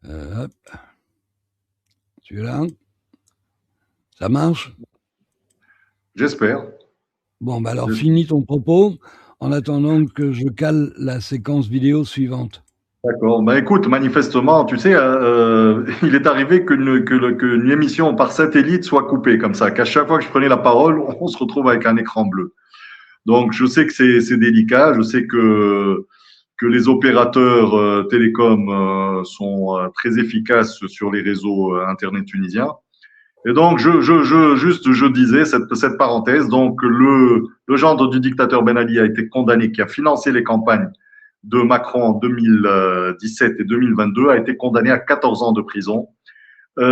Hop. Tu es là? Ça marche? J'espère. Bon, bah alors finis ton propos en attendant que je cale la séquence vidéo suivante. D'accord. Bah écoute, manifestement, tu sais, il est arrivé qu'une émission par satellite soit coupée comme ça, qu'à chaque fois que je prenais la parole, on se retrouve avec un écran bleu. Donc, je sais que c'est délicat. Je sais que les opérateurs télécoms sont très efficaces sur les réseaux Internet tunisiens. Et donc, je disais cette parenthèse. Donc, le gendre du dictateur Ben Ali a été condamné, qui a financé les campagnes de Macron en 2017 et 2022, a été condamné à 14 ans de prison. Ça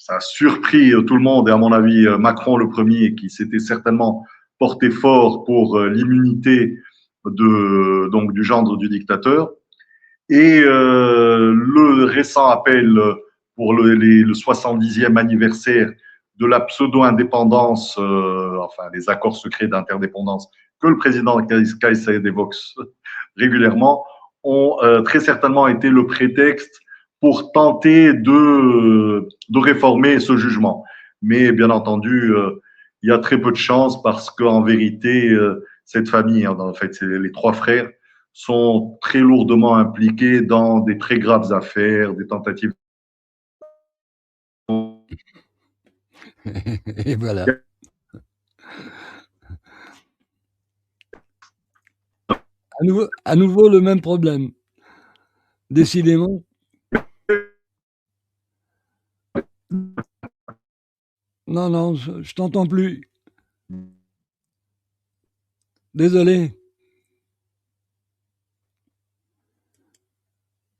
a surpris tout le monde et à mon avis Macron le premier, qui s'était certainement porté fort pour l'immunité du gendre du dictateur. Et le récent appel pour le 70e anniversaire de la pseudo-indépendance, les accords secrets d'interdépendance que le président Kais Saied évoque régulièrement, ont très certainement été le prétexte pour tenter de réformer ce jugement. Mais bien entendu, il y a très peu de chances parce qu'en vérité, cette famille, en fait, les trois frères, sont très lourdement impliqués dans des très graves affaires, des tentatives. Et voilà. À nouveau le même problème. Décidément. Non, je t'entends plus. Désolé.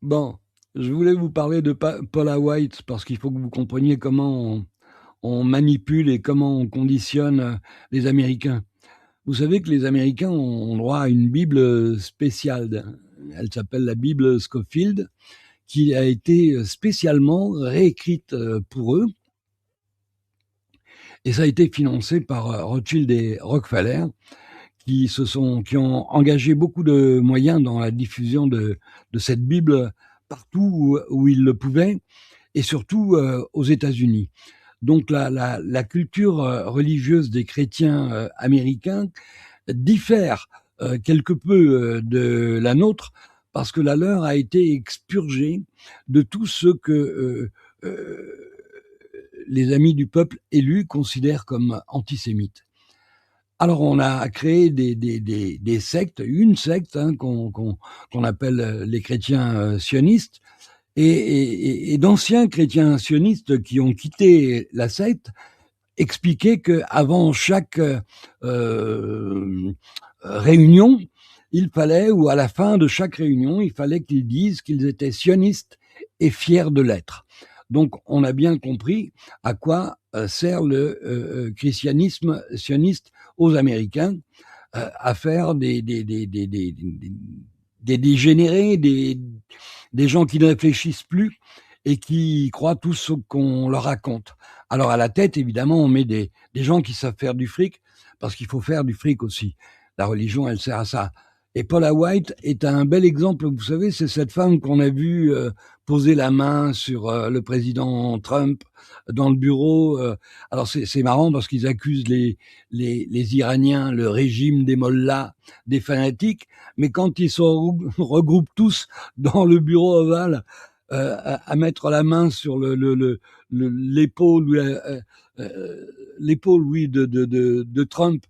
Bon, je voulais vous parler de Paula White parce qu'il faut que vous compreniez comment on manipule et comment on conditionne les Américains. Vous savez que les Américains ont droit à une Bible spéciale. Elle s'appelle la Bible Scofield, qui a été spécialement réécrite pour eux. Et ça a été financé par Rothschild et Rockefeller, qui ont engagé beaucoup de moyens dans la diffusion de cette Bible partout où ils le pouvaient, et surtout aux États-Unis. Donc la culture religieuse des chrétiens américains diffère quelque peu de la nôtre, parce que la leur a été expurgée de tout ce que les amis du peuple élu considèrent comme antisémites. Alors on a créé des sectes, une secte qu'on appelle les chrétiens sionistes, et d'anciens chrétiens sionistes qui ont quitté la secte expliquaient qu'avant chaque réunion, il fallait, ou à la fin de chaque réunion, il fallait qu'ils disent qu'ils étaient sionistes et fiers de l'être. Donc on a bien compris à quoi sert le christianisme sioniste aux Américains, à faire des dégénérés, des gens qui ne réfléchissent plus et qui croient tout ce qu'on leur raconte. Alors à la tête, évidemment, on met des gens qui savent faire du fric, parce qu'il faut faire du fric aussi. La religion, elle sert à ça. Et Paula White est un bel exemple. Vous savez, c'est cette femme qu'on a vue poser la main sur le président Trump dans le bureau. Alors c'est marrant parce qu'ils accusent les Iraniens, le régime des mollahs, des fanatiques, mais quand ils se regroupent tous dans le bureau ovale à mettre la main sur l'épaule de Trump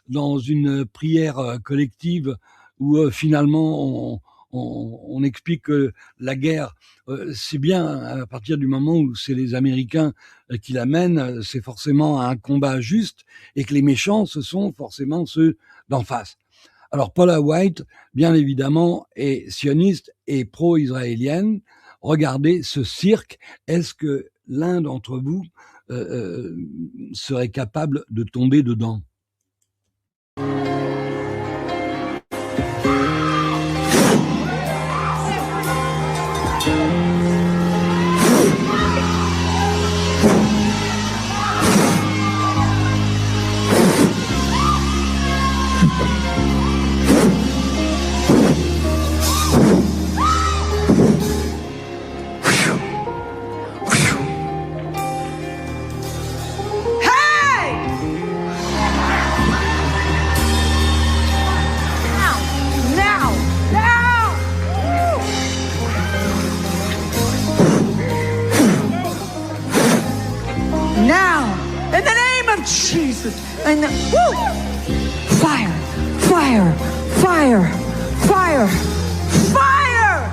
dans une prière collective où finalement on explique que la guerre, c'est bien à partir du moment où c'est les Américains qui la mènent, c'est forcément un combat juste, et que les méchants, ce sont forcément ceux d'en face. Alors Paula White, bien évidemment, est sioniste et pro-israélienne. Regardez ce cirque. Est-ce que l'un d'entre vous serait capable de tomber dedans ? In the name of Jesus. And woo! Fire, fire, fire, fire, fire,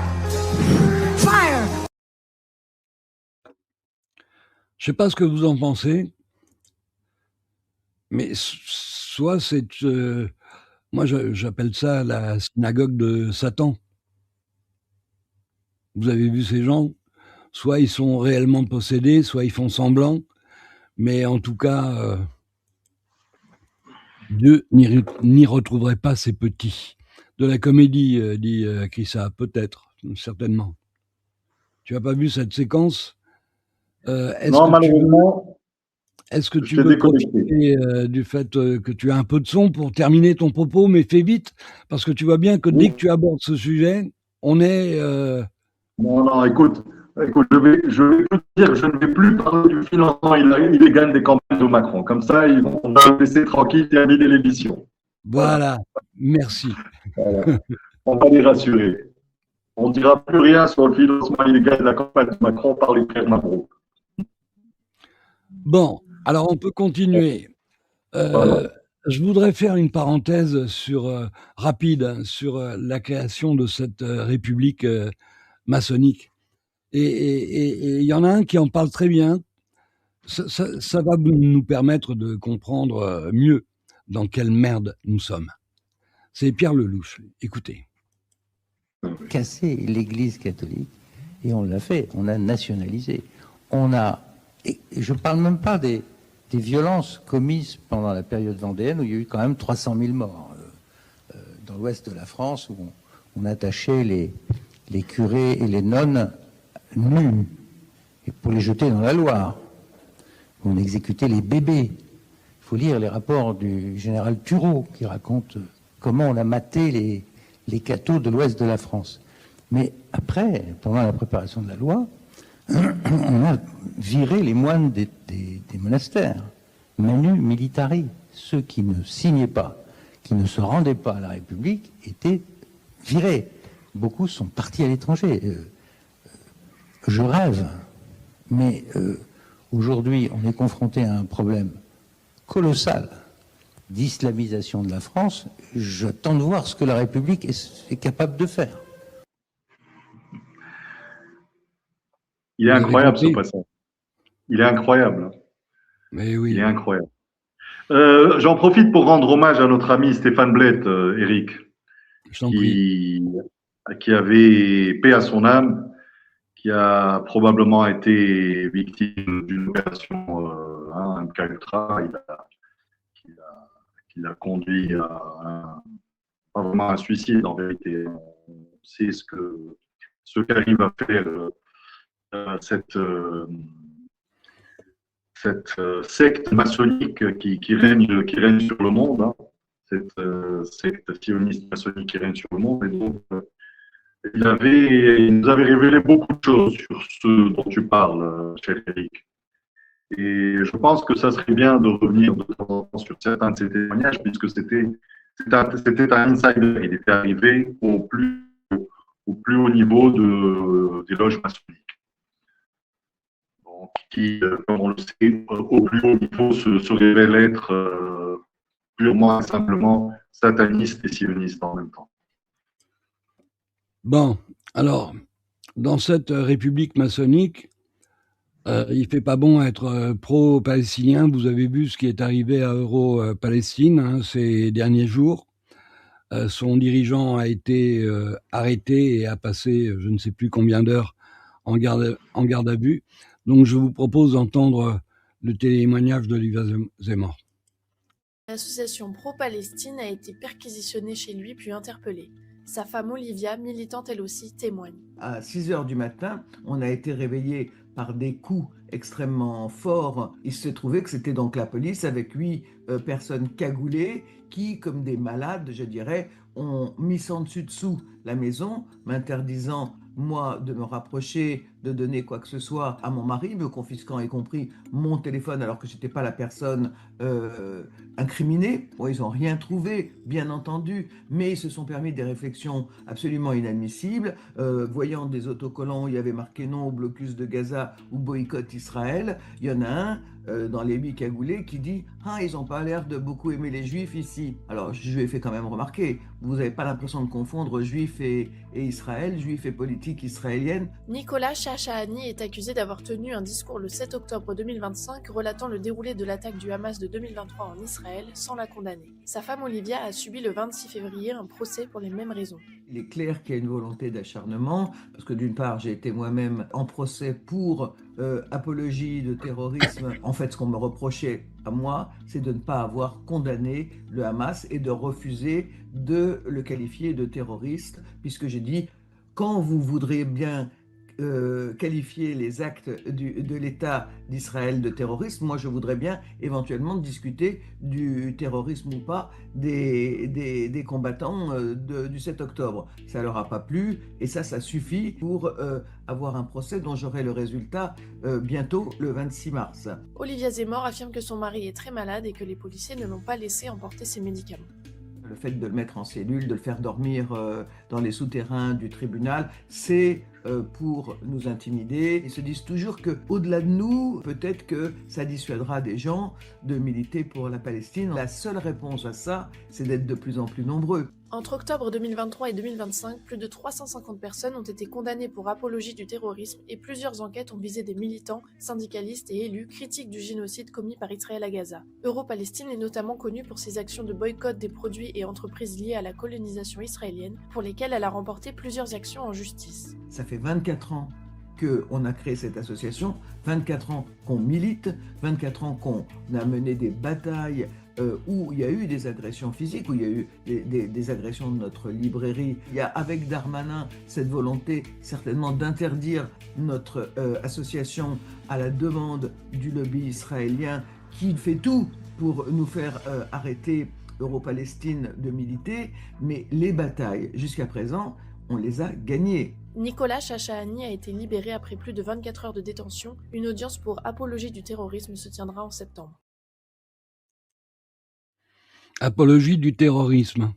fire. Je sais pas ce que vous en pensez, mais soit c'est, moi j'appelle ça la synagogue de Satan. Vous avez vu ces gens, soit ils sont réellement possédés, soit ils font semblant, mais en tout cas, Dieu n'y retrouverait pas ses petits. De la comédie, dit Chrissa, peut-être, certainement. Tu as pas vu cette séquence? Non, malheureusement. Est-ce que tu veux profiter du fait que tu as un peu de son pour terminer ton propos, mais fais vite, parce que tu vois bien que dès que tu abordes ce sujet, on est... Non, écoute, je vais te dire, je ne vais plus parler du financement illégal des campagnes de Macron. Comme ça, on va le laisser tranquille terminer l'émission. Voilà, merci. Voilà. On va les rassurer. On ne dira plus rien sur le financement illégal de la campagne de Macron par les frères Mabrouk. Bon, alors on peut continuer. Voilà. Je voudrais faire une parenthèse rapide sur la création de cette république maçonnique. Et il y en a un qui en parle très bien. Ça va nous permettre de comprendre mieux dans quelle merde nous sommes. C'est Pierre Lelouch. Écoutez. Casser l'Église catholique, et on l'a fait, on a nationalisé. On a, et je ne parle même pas des violences commises pendant la période vendéenne, où il y a eu quand même 300 000 morts dans l'ouest de la France, où on attachait les curés et les nonnes nus, et pour les jeter dans la Loire. On exécutait les bébés. Il faut lire les rapports du général Turreau, qui raconte comment on a maté les cathos de l'ouest de la France. Mais après, pendant la préparation de la loi, on a viré les moines des monastères. Manu militari. Ceux qui ne signaient pas, qui ne se rendaient pas à la République, étaient virés. Beaucoup sont partis à l'étranger. Je rêve, mais aujourd'hui, on est confronté à un problème colossal d'islamisation de la France. J'attends de voir ce que la République est capable de faire. Il est incroyable ce passage. Il est incroyable. Mais oui. Il est incroyable. J'en profite pour rendre hommage à notre ami Stéphane Blett, Eric, qui avait paix à son âme, qui a probablement été victime d'une opération MK Ultra. Il a conduit à pas vraiment un suicide en vérité. On sait ce qu'arrive à faire cette secte maçonnique qui règne sur le monde, hein. Cette secte sioniste maçonnique qui règne sur le monde. Et donc, il nous avait révélé beaucoup de choses sur ce dont tu parles, cher Eric. Et je pense que ça serait bien de revenir de temps en temps sur certains de ces témoignages, puisque c'était un insider. Il était arrivé au plus haut niveau des loges maçonniques. Donc, qui, comme on le sait, au plus haut niveau se révèle être purement et simplement sataniste et sioniste en même temps. Bon, alors, dans cette république maçonnique, il fait pas bon être pro-palestinien. Vous avez vu ce qui est arrivé à Euro-Palestine ces derniers jours. Son dirigeant a été arrêté et a passé je ne sais plus combien d'heures en garde à vue. Donc je vous propose d'entendre le témoignage d'Olivier Zemmour. L'association pro-Palestine a été perquisitionnée chez lui puis interpellée. Sa femme Olivia, militante elle aussi, témoigne. À 6h du matin, on a été réveillés par des coups extrêmement forts. Il se trouvait que c'était donc la police avec 8 personnes cagoulées qui, comme des malades, je dirais, ont mis sans dessus-dessous la maison, m'interdisant, moi, de me rapprocher, de donner quoi que ce soit à mon mari, me confisquant y compris mon téléphone alors que je n'étais pas la personne incriminée. Bon, ils n'ont rien trouvé, bien entendu, mais ils se sont permis des réflexions absolument inadmissibles. Voyant des autocollants où il y avait marqué non au blocus de Gaza ou boycott Israël, il y en a un dans les 8 cagoulés qui dit « Ah, ils n'ont pas l'air de beaucoup aimer les juifs ici ». Alors, je lui ai fait quand même remarquer, vous n'avez pas l'impression de confondre juifs et Israël, juifs et politique israélienne. Nicolas Shahshahani est accusé d'avoir tenu un discours le 7 octobre 2025 relatant le déroulé de l'attaque du Hamas de 2023 en Israël sans la condamner. Sa femme Olivia a subi le 26 février un procès pour les mêmes raisons. Il est clair qu'il y a une volonté d'acharnement, parce que d'une part, j'ai été moi-même en procès pour apologie de terrorisme. En fait, ce qu'on me reprochait à moi, c'est de ne pas avoir condamné le Hamas et de refuser de le qualifier de terroriste, puisque j'ai dit, quand vous voudrez bien qualifier les actes de l'État d'Israël de terrorisme, moi je voudrais bien éventuellement discuter du terrorisme ou pas des combattants du 7 octobre. Ça leur a pas plu et ça suffit pour avoir un procès dont j'aurai le résultat bientôt le 26 mars. Olivia Zemmour affirme que son mari est très malade et que les policiers ne l'ont pas laissé emporter ses médicaments. Le fait de le mettre en cellule, de le faire dormir dans les souterrains du tribunal, c'est pour nous intimider. Ils se disent toujours qu'au-delà de nous, peut-être que ça dissuadera des gens de militer pour la Palestine. La seule réponse à ça, c'est d'être de plus en plus nombreux. Entre octobre 2023 et 2025, plus de 350 personnes ont été condamnées pour apologie du terrorisme et plusieurs enquêtes ont visé des militants, syndicalistes et élus critiques du génocide commis par Israël à Gaza. Euro-Palestine est notamment connue pour ses actions de boycott des produits et entreprises liées à la colonisation israélienne, pour lesquelles elle a remporté plusieurs actions en justice. Ça fait 24 ans qu'on a créé cette association, 24 ans qu'on milite, 24 ans qu'on a mené des batailles où il y a eu des agressions physiques, où il y a eu des agressions de notre librairie. Il y a avec Darmanin cette volonté certainement d'interdire notre association à la demande du lobby israélien qui fait tout pour nous faire arrêter Euro-Palestine de militer, mais les batailles jusqu'à présent, on les a gagnées. Nicolas Shahshahani a été libéré après plus de 24 heures de détention. Une audience pour apologie du terrorisme se tiendra en septembre. Apologie du terrorisme.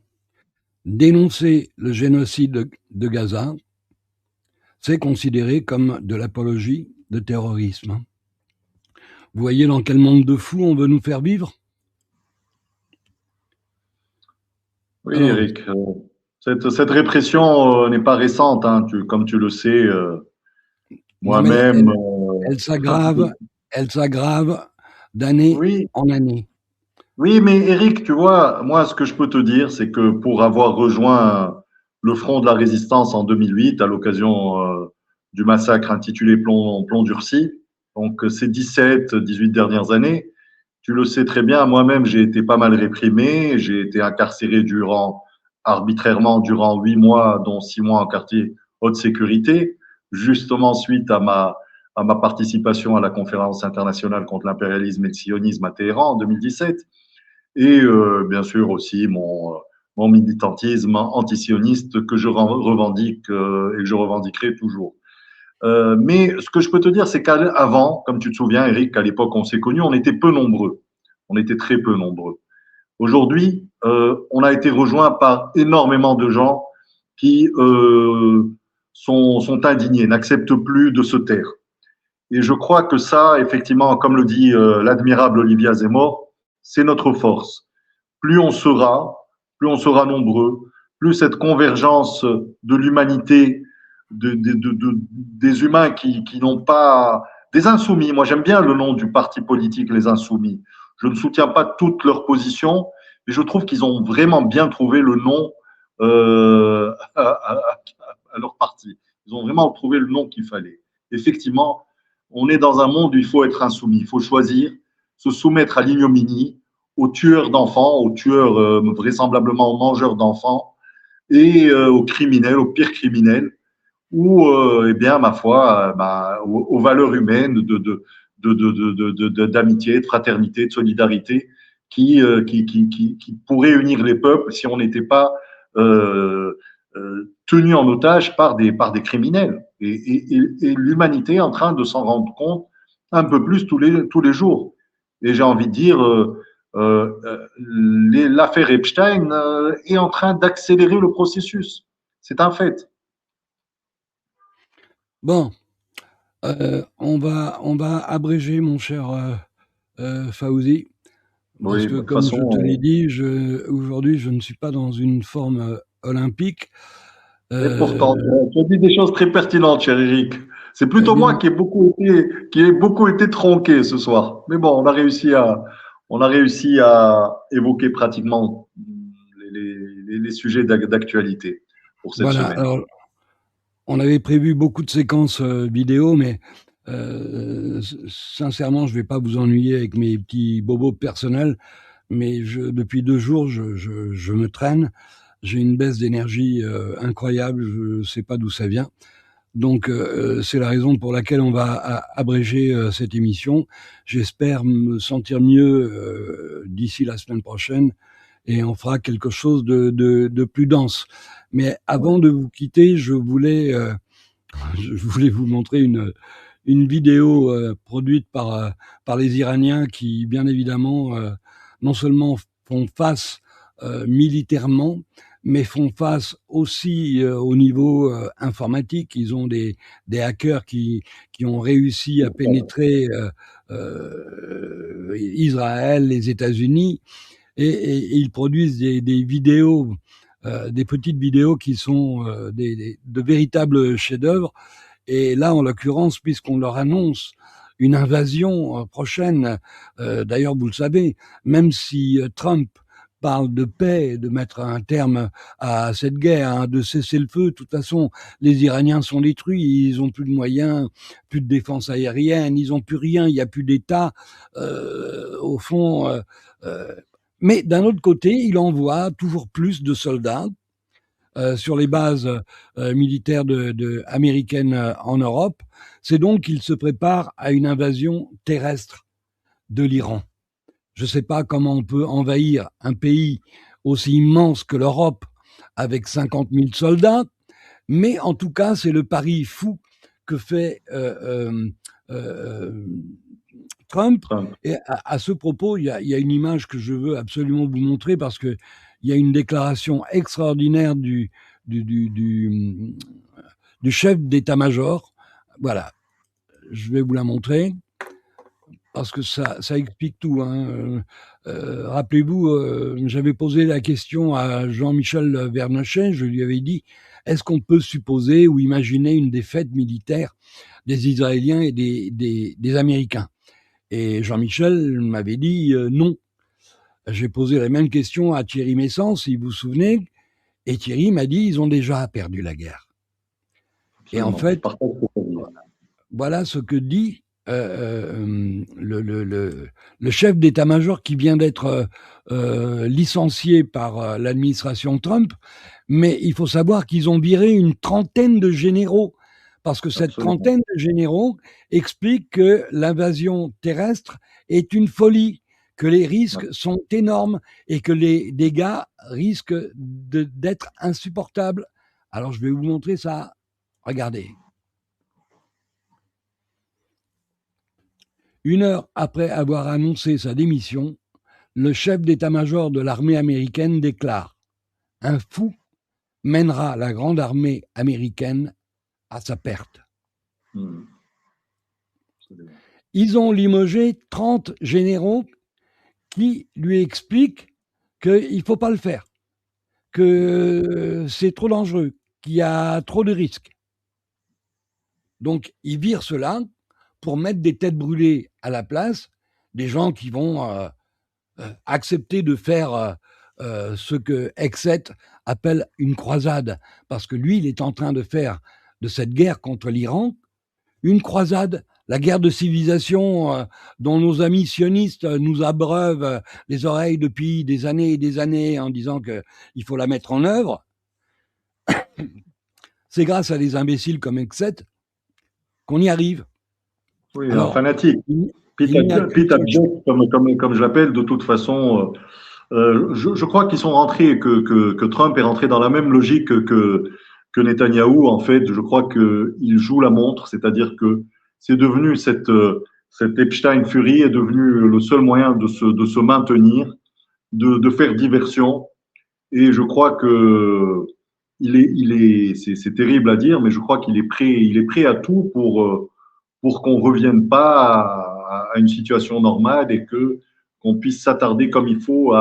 Dénoncer le génocide de Gaza, c'est considéré comme de l'apologie de terrorisme. Vous voyez dans quel monde de fous on veut nous faire vivre? Oui, alors, Eric, cette répression n'est pas récente, hein, comme tu le sais, moi-même. Elle s'aggrave d'année en année. Oui, mais Eric, tu vois, moi, ce que je peux te dire, c'est que pour avoir rejoint le front de la résistance en 2008, à l'occasion du massacre intitulé Plomb durci, donc ces 18 dernières années, tu le sais très bien, moi-même, j'ai été pas mal réprimé, j'ai été incarcéré arbitrairement durant 8 mois, dont 6 mois en quartier haute sécurité, justement suite à ma participation à la conférence internationale contre l'impérialisme et le sionisme à Téhéran en 2017. Et bien sûr aussi mon militantisme antisioniste que je revendique et que je revendiquerai toujours. Mais ce que je peux te dire, c'est qu'avant, comme tu te souviens, Eric, qu'à l'époque on s'est connus, on était peu nombreux. On était très peu nombreux. Aujourd'hui, on a été rejoint par énormément de gens qui sont indignés, n'acceptent plus de se taire. Et je crois que ça, effectivement, comme le dit l'admirable Olivia Zemmour, c'est notre force. Plus on sera nombreux, plus cette convergence de l'humanité, des humains qui n'ont pas, des insoumis. Moi, j'aime bien le nom du parti politique, les insoumis. Je ne soutiens pas toutes leurs positions, mais je trouve qu'ils ont vraiment bien trouvé le nom à leur parti. Ils ont vraiment trouvé le nom qu'il fallait. Effectivement, on est dans un monde où il faut être insoumis. Il faut choisir, se soumettre à l'ignominie, aux tueurs d'enfants, aux tueurs vraisemblablement aux mangeurs d'enfants et aux criminels, aux pires criminels, ou eh bien, ma foi, aux valeurs humaines d'amitié, de fraternité, de solidarité qui pourraient unir les peuples si on n'était pas tenus en otage par des criminels. Et l'humanité est en train de s'en rendre compte un peu plus tous les jours. Et j'ai envie de dire, l'affaire Epstein est en train d'accélérer le processus. C'est un fait. Bon, on va abréger, mon cher Fawzi, parce que, comme je te l'ai dit, aujourd'hui, je ne suis pas dans une forme olympique. Et pourtant, tu as dit des choses très pertinentes, cher Eric. C'est plutôt moi qui ai beaucoup été tronqué ce soir. Mais bon, on a réussi à évoquer pratiquement les sujets d'actualité pour cette voilà, semaine. alors, on avait prévu beaucoup de séquences vidéo, mais sincèrement, je ne vais pas vous ennuyer avec mes petits bobos personnels, mais depuis 2 jours, je me traîne. J'ai une baisse d'énergie incroyable, je ne sais pas d'où ça vient. Donc, c'est la raison pour laquelle on va abréger cette émission. J'espère me sentir mieux d'ici la semaine prochaine et on fera quelque chose de plus dense. Mais avant de vous quitter, je voulais vous montrer une vidéo produite par les Iraniens qui, bien évidemment, non seulement font face militairement, mais font face aussi au niveau informatique. Ils ont des hackers qui ont réussi à pénétrer Israël, les États-Unis, et ils produisent des vidéos, des petites vidéos qui sont de véritables chefs-d'œuvre. Et là, en l'occurrence, puisqu'on leur annonce une invasion prochaine, d'ailleurs, vous le savez, même si Trump parle de paix, de mettre un terme à cette guerre, hein, de cesser le feu. De toute façon, les Iraniens sont détruits, ils ont plus de moyens, plus de défense aérienne, ils ont plus rien, il n'y a plus d'État, au fond. Mais d'un autre côté, il envoie toujours plus de soldats sur les bases militaires américaines en Europe. C'est donc qu'il se prépare à une invasion terrestre de l'Iran. Je ne sais pas comment on peut envahir un pays aussi immense que l'Europe avec 50 000 soldats, mais en tout cas, c'est le pari fou que fait Trump. Et à ce propos, il y a une image que je veux absolument vous montrer parce qu'il y a une déclaration extraordinaire du chef d'état-major. Voilà, je vais vous la montrer. Parce que ça explique tout. Hein. Rappelez-vous, j'avais posé la question à Jean-Michel Vernochet, je lui avais dit, est-ce qu'on peut supposer ou imaginer une défaite militaire des Israéliens et des Américains? Et Jean-Michel m'avait dit non. J'ai posé la même question à Thierry Messant, si vous vous souvenez, et Thierry m'a dit, ils ont déjà perdu la guerre. Absolument. Et en fait, voilà ce que dit le chef d'état-major qui vient d'être licencié par l'administration Trump, mais il faut savoir qu'ils ont viré une trentaine de généraux, parce que cette trentaine de généraux explique que l'invasion terrestre est une folie, que les risques sont énormes et que les dégâts risquent d'être insupportables. Alors je vais vous montrer ça. Regardez. 1 heure après avoir annoncé sa démission, le chef d'état-major de l'armée américaine déclare « Un fou mènera la grande armée américaine à sa perte ». Ils ont limogé 30 généraux qui lui expliquent qu'il ne faut pas le faire, que c'est trop dangereux, qu'il y a trop de risques. Donc, ils virent cela pour mettre des têtes brûlées à la place, des gens qui vont accepter de faire ce que Exet appelle une croisade, parce que lui, il est en train de faire de cette guerre contre l'Iran une croisade, la guerre de civilisation dont nos amis sionistes nous abreuvent les oreilles depuis des années et des années en disant qu'il faut la mettre en œuvre. C'est grâce à des imbéciles comme Exet qu'on y arrive. Oui, alors, un fanatique. Pete Abject, comme je l'appelle, de toute façon, Je crois qu'ils sont rentrés, que Trump est rentré dans la même logique que Netanyahou. En fait, je crois qu'il joue la montre, c'est-à-dire que c'est devenu cette Epstein Fury est devenu le seul moyen de se maintenir, de faire diversion. Et je crois que c'est terrible à dire, mais je crois qu'il est prêt à tout pour qu'on revienne pas à une situation normale et qu'on puisse s'attarder comme il faut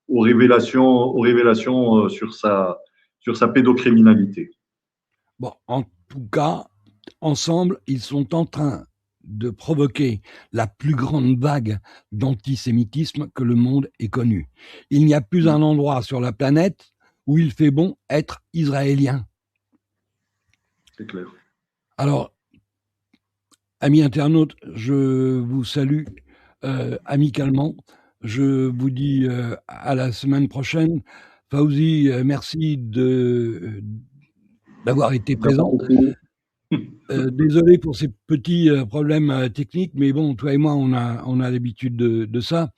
aux révélations sur sa pédocriminalité. Bon, en tout cas, ensemble, ils sont en train de provoquer la plus grande vague d'antisémitisme que le monde ait connue. Il n'y a plus un endroit sur la planète où il fait bon être israélien. C'est clair. Alors, amis internautes, je vous salue amicalement. Je vous dis à la semaine prochaine. Fawzi, merci d'avoir été présent. Désolé pour ces petits problèmes techniques, mais bon, toi et moi, on a l'habitude de ça.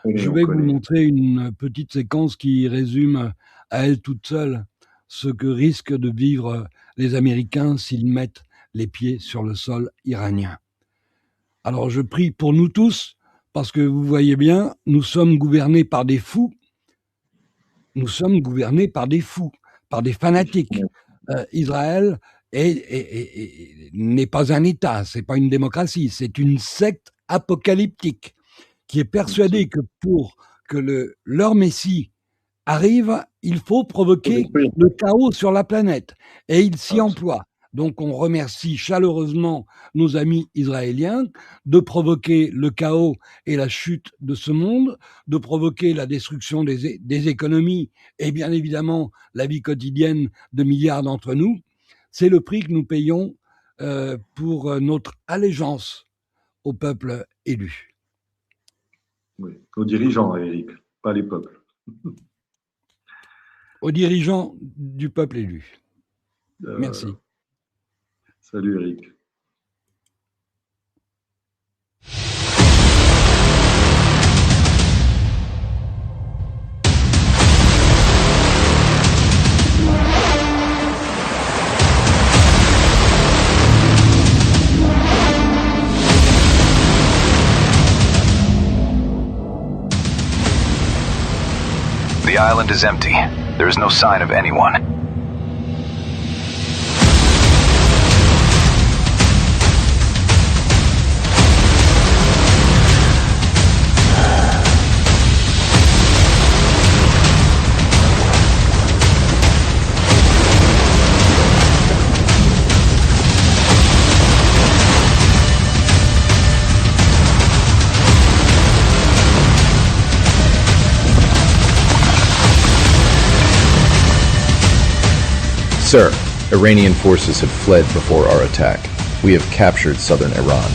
Je vais vous montrer une petite séquence qui résume à elle toute seule ce que risquent de vivre les Américains s'ils mettent les pieds sur le sol iranien. Alors, je prie pour nous tous, parce que vous voyez bien, nous sommes gouvernés par des fous. Nous sommes gouvernés par des fous, par des fanatiques. Israël n'est pas un État, c'est pas une démocratie, c'est une secte apocalyptique qui est persuadée que pour que leur Messie arrive, il faut provoquer le chaos sur la planète. Et ils s'y emploient. Donc on remercie chaleureusement nos amis israéliens de provoquer le chaos et la chute de ce monde, de provoquer la destruction des économies et bien évidemment la vie quotidienne de milliards d'entre nous. C'est le prix que nous payons pour notre allégeance au peuple élu. Oui, aux dirigeants, Eric, pas les peuples. Aux dirigeants du peuple élu. Merci. Salut Eric. The island is empty. There is no sign of anyone. Sir, Iranian forces have fled before our attack. We have captured southern Iran.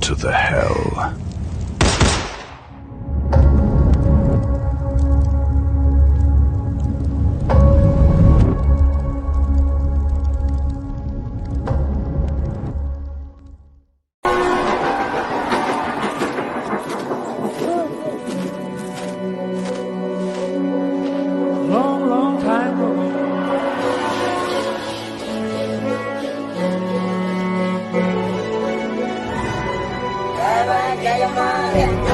to the hell. Long, long time ago. Jaya Jaya Maya.